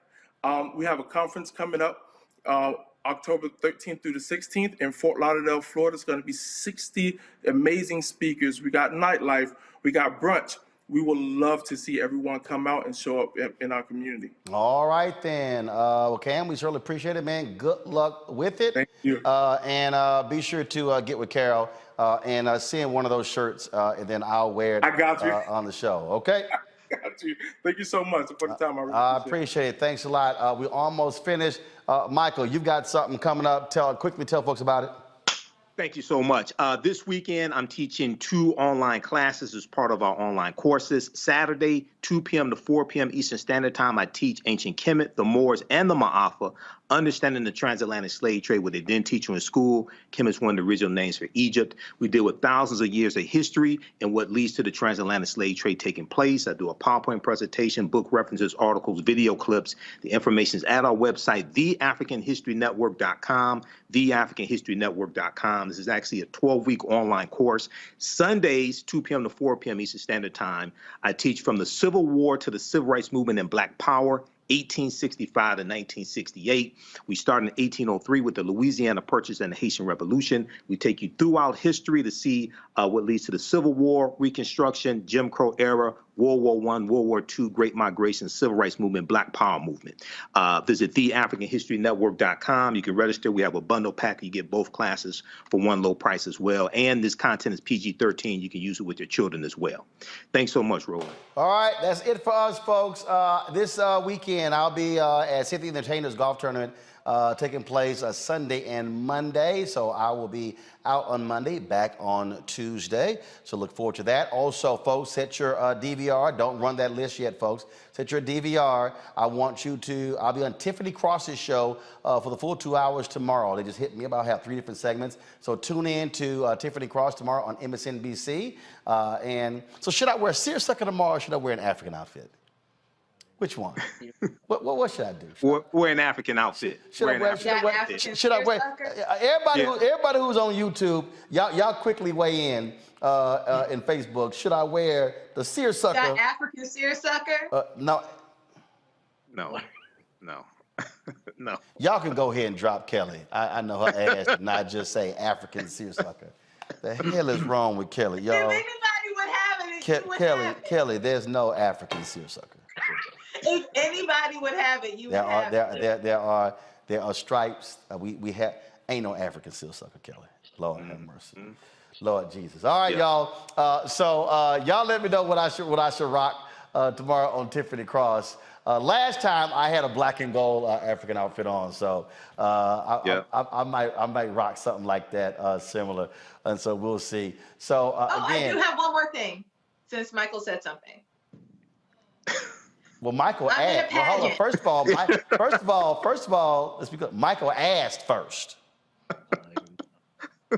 We have a conference coming up October 13th through the 16th in Fort Lauderdale, Florida. It's going to be 60 amazing speakers. We got nightlife. We got brunch. We would love to see everyone come out and show up in our community. All right, then. Well, Cam, we certainly appreciate it, man. Good luck with it. Thank you. And be sure to get with Carol and send one of those shirts, and then I'll wear it I got you. On the show, okay? Got you. Thank you so much for the time. I appreciate it. Thanks a lot. We're almost finished. Michael, you've got something coming up. Quickly tell folks about it. Thank you so much. This weekend, I'm teaching 2 online classes as part of our online courses. Saturday, 2 p.m. to 4 p.m. Eastern Standard Time, I teach Ancient Kemet, the Moors, and the Ma'afa, understanding the transatlantic slave trade, what they didn't teach you in school. Kemet's one of the original names for Egypt. We deal with thousands of years of history and what leads to the transatlantic slave trade taking place. I do a PowerPoint presentation, book references, articles, video clips. The information is at our website, theafricanhistorynetwork.com, theafricanhistorynetwork.com. This is actually a 12-week online course. Sundays, 2 p.m. to 4 p.m. Eastern Standard Time, I teach from the Civil War to the Civil Rights Movement and Black Power, 1865 to 1968. We start in 1803 with the Louisiana Purchase and the Haitian Revolution. We take you throughout history to see what leads to the Civil War, Reconstruction, Jim Crow era, World War I, World War II, Great Migration, Civil Rights Movement, Black Power Movement. Visit theafricanhistorynetwork.com. You can register. We have a bundle pack. You get both classes for one low price as well. And this content is PG-13. You can use it with your children as well. Thanks so much, Roland. All right, that's it for us, folks. This weekend, I'll be at Cynthia Entertainers Golf Tournament taking place Sunday and Monday. So I will be out on Monday, back on Tuesday. So look forward to that. Also, folks, set your DVR. Don't run that list yet, folks. Set your DVR. I'll be on Tiffany Cross's show for the full 2 hours tomorrow. They just hit me about, I have 3 different segments. So tune in to Tiffany Cross tomorrow on MSNBC. And so should I wear a seersucker tomorrow or should I wear an African outfit? Which one? What should I do? Wear an African outfit. Should I wear? Everybody who's on YouTube, y'all quickly weigh in Facebook. Should I wear the seersucker? That African seersucker? No. No. No. Y'all can go ahead and drop Kelly. I know her ass did not just say African seersucker. The hell is wrong with Kelly, y'all? If anybody would have it, you would have it. Kelly, there's no African seersucker. If anybody would have it, you would have it. There are stripes. We have ain't no African seersucker, Kelly. Lord have mercy. Lord Jesus. All right, y'all. So y'all let me know what I should rock tomorrow on Tiffany Cross. Last time I had a black and gold African outfit on, so I might rock something like that similar, and so we'll see. So again, I do have one more thing, since Michael said something. Well, Michael asked. Well, hold on. First of all, let's be clear. Michael asked first.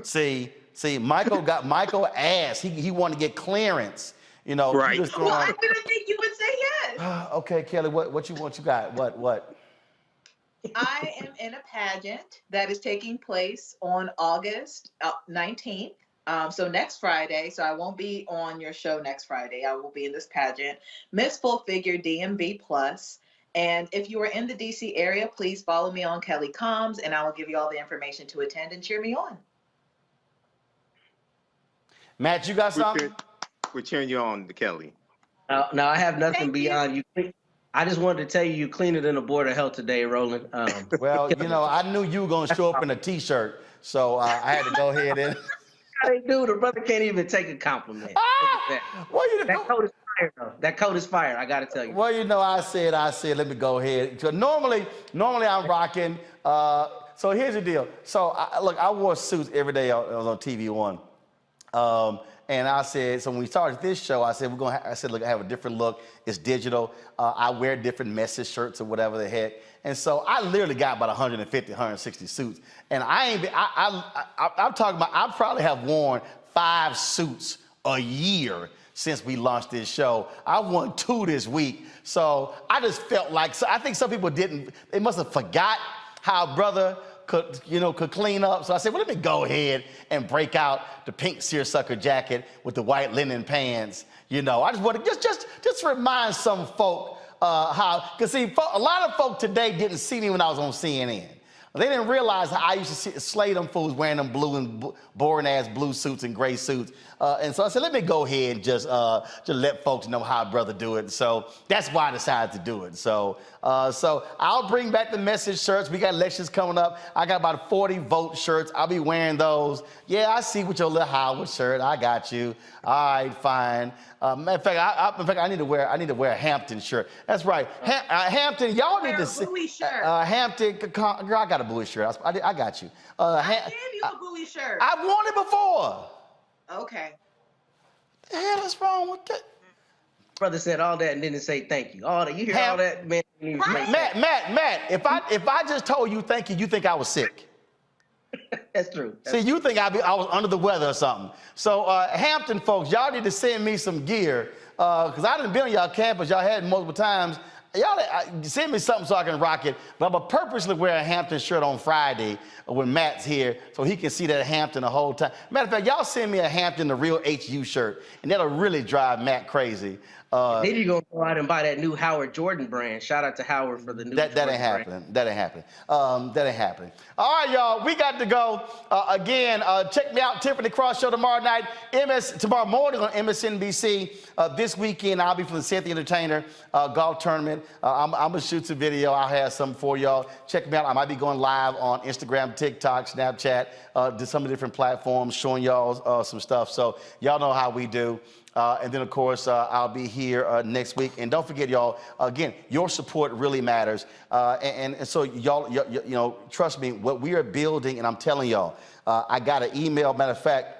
See, Michael asked. He wanted to get clearance. You know, right. Well, I didn't think you would say yes. Okay, Kelly, what you got? What? I am in a pageant that is taking place on August 19th. So next Friday, so I won't be on your show next Friday. I will be in this pageant, Miss Full Figure DMV Plus. And if you are in the DC area, please follow me on Kelly Combs, and I will give you all the information to attend and cheer me on. Matt, you got something? We're cheering you on, Kelly. No, I have nothing beyond you. I just wanted to tell you cleaner than a Board of Health today, Roland. Well, you know, I knew you were going to show up in a T-shirt, so I had to go ahead and... They do. The brother can't even take a compliment. That coat is fire, though. That coat is fire. I got to tell you. Well, you know, I said, let me go ahead. So normally I'm rocking. So here's the deal. So I wore suits every day. I was on TV One, and I said, so when we started this show, I said look, I have a different look. It's digital. I wear different message shirts or whatever the heck. And so I literally got about 150, 160 suits. And I'm talking about, I probably have worn 5 suits a year since we launched this show. I won 2 this week. So I just felt like, I think some people they must have forgot how brother could clean up. So I said, well, let me go ahead and break out the pink seersucker jacket with the white linen pants. You know, I just want to just remind some folk because see, a lot of folk today didn't see me when I was on CNN. They didn't realize how I used to slay them fools wearing them blue and boring ass blue suits and gray suits. And so I said, let me go ahead and just let folks know how brother do it. So that's why I decided to do it. So I'll bring back the message shirts. We got elections coming up. I got about 40 vote shirts. I'll be wearing those. Yeah, I see with your little Howard shirt. I got you. All right, fine. Matter of fact, I need to wear a Hampton shirt. That's right. Hampton, y'all need to see. Hampton, girl, I got a Bowie shirt. I got you. I gave you a Bowie shirt. I've worn it before. Okay. The hell is wrong with that? Brother said all that and didn't say thank you. All that, you hear all that, man? Matt, if I just told you thank you, you think I was sick. That's true. See, you think I was under the weather or something. So Hampton folks, y'all need to send me some gear because I done been on y'all campus. Y'all had it multiple times. Y'all send me something so I can rock it. But I'm going to purposely wear a Hampton shirt on Friday when Matt's here so he can see that Hampton the whole time. Matter of fact, y'all send me a Hampton, the real HU shirt, and that'll really drive Matt crazy. Then you're going to go out and buy that new Howard Jordan brand. Shout out to Howard for the new That ain't happening. That ain't happening. That ain't happening. All right, y'all. We got to go. Again, check me out, Tiffany Cross Show tomorrow night. Tomorrow morning on MSNBC. This weekend, I'll be from the Seth the Entertainer golf tournament. I'm going to shoot some video. I'll have some for y'all. Check me out. I might be going live on Instagram, TikTok, Snapchat, to some of the different platforms, showing y'all some stuff. So y'all know how we do. And then, of course, I'll be here next week. And don't forget, y'all, again, your support really matters. And so, y'all, you know, trust me, what we are building, and I'm telling y'all, I got an email. Matter of fact,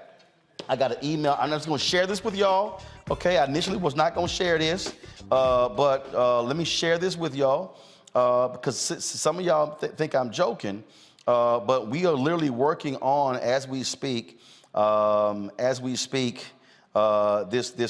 I got an email. I'm just going to share this with y'all. Okay, I initially was not going to share this, but let me share this with y'all because some of y'all think I'm joking, but we are literally working on, as we speak, this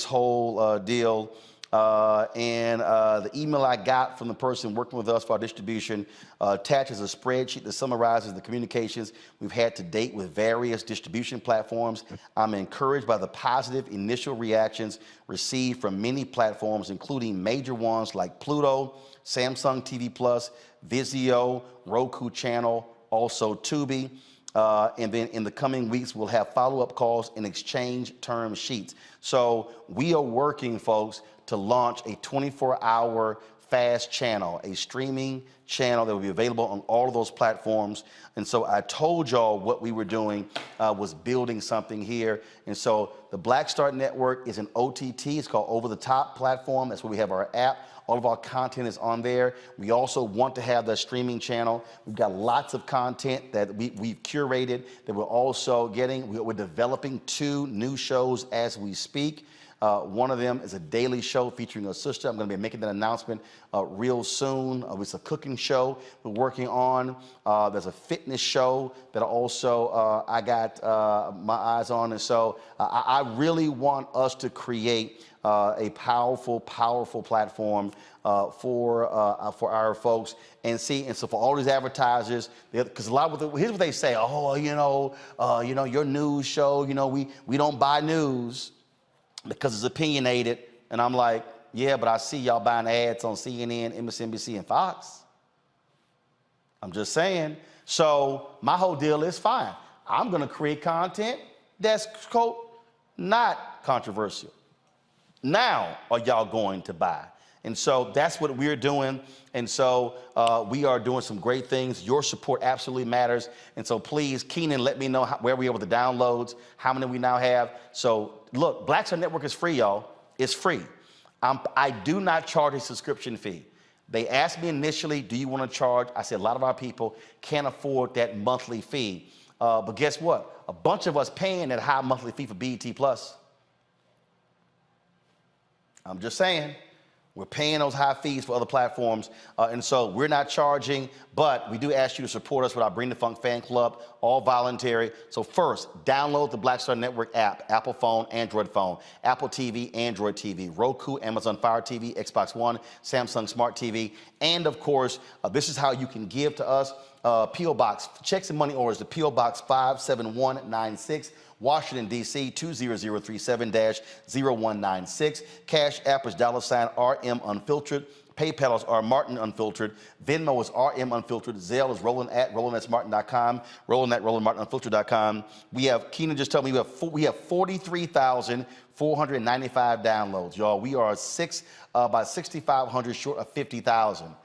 whole deal. And the email I got from the person working with us for our distribution attaches a spreadsheet that summarizes the communications we've had to date with various distribution platforms. I'm encouraged by the positive initial reactions received from many platforms, including major ones like Pluto, Samsung TV Plus, Vizio, Roku Channel, also Tubi. And then in the coming weeks, we'll have follow-up calls and exchange term sheets. So we are working, folks, to launch a 24-hour fast channel, a streaming channel that will be available on all of those platforms. And so I told y'all what we were doing was building something here. And so the Black Star Network is an OTT. It's called over-the-top platform. That's where we have our app. All of our content is on there. We also want to have the streaming channel. We've got lots of content that we've curated that we're also getting. We're developing 2 new shows as we speak. One of them is a daily show featuring a sister. I'm going to be making that announcement real soon. It's a cooking show we're working on. There's a fitness show that also I got my eyes on. And so I really want us to create a powerful platform for our folks. And so for all these advertisers, because a lot of here's what they say: oh, your news show, we don't buy news because it's opinionated. And I'm like, yeah, but I see y'all buying ads on CNN, MSNBC, and Fox. I'm just saying. So my whole deal is fine. I'm going to create content that's, quote, not controversial. Now are y'all going to buy? And so that's what we're doing. And so we are doing some great things. Your support absolutely matters. And so please, Keenan, let me know where we are with the downloads, how many we now have. So look, Black Star Network is free, y'all. It's free. I do not charge a subscription fee. They asked me initially, do you want to charge? I said, a lot of our people can't afford that monthly fee. But guess what? A bunch of us paying that high monthly fee for BET Plus. I'm just saying. We're paying those high fees for other platforms, and so we're not charging, but we do ask you to support us with our Bring the Funk fan club, all voluntary. So first, download the Black Star Network app, Apple phone, Android phone, Apple TV, Android TV, Roku, Amazon Fire TV, Xbox One, Samsung Smart TV, and of course, this is how you can give to us. P.O. Box, checks and money orders to P.O. Box 57196, Washington, D.C. 20037-0196. Cash App is $RM Unfiltered. PayPal is R Martin Unfiltered. Venmo is RM Unfiltered. Zelle is Roland at RolandSMartin.com. Roland at RolandMartinUnfiltered.com. We have, Keenan just told me we have 43,495 downloads, y'all. We are about 6,500 short of 50,000.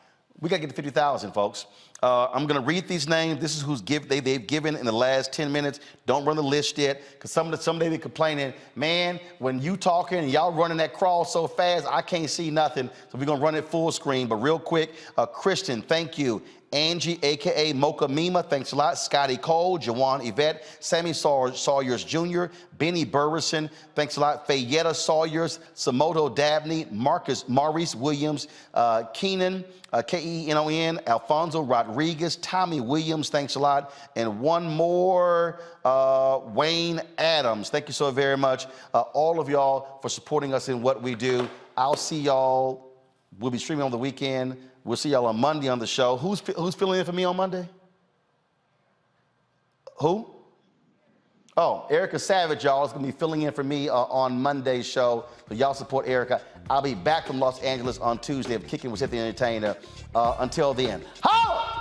We got to get to 50,000, folks. I'm going to read these names. This is who's they've given in the last 10 minutes. Don't run the list yet, because someday they're complaining, man, when you talking and y'all running that crawl so fast, I can't see nothing. So we're going to run it full screen. But real quick, Christian, thank you. Angie, a.k.a. Mocha Mima, thanks a lot. Scotty Cole, Jawan Yvette, Sammy Sawyers Jr., Benny Burrison, thanks a lot. Fayetta Sawyers, Samoto Dabney, Maurice Williams, Keenan, Kenon, Alfonso Rodriguez, Tommy Williams, thanks a lot. And one more, Wayne Adams. Thank you so very much. All of y'all for supporting us in what we do. I'll see y'all. We'll be streaming on the weekend. We'll see y'all on Monday on the show. Who's filling in for me on Monday? Who? Oh, Erica Savage, y'all, is going to be filling in for me on Monday's show. So y'all support Erica. I'll be back from Los Angeles on Tuesday of Kicking with the Entertainer. Until then, holla!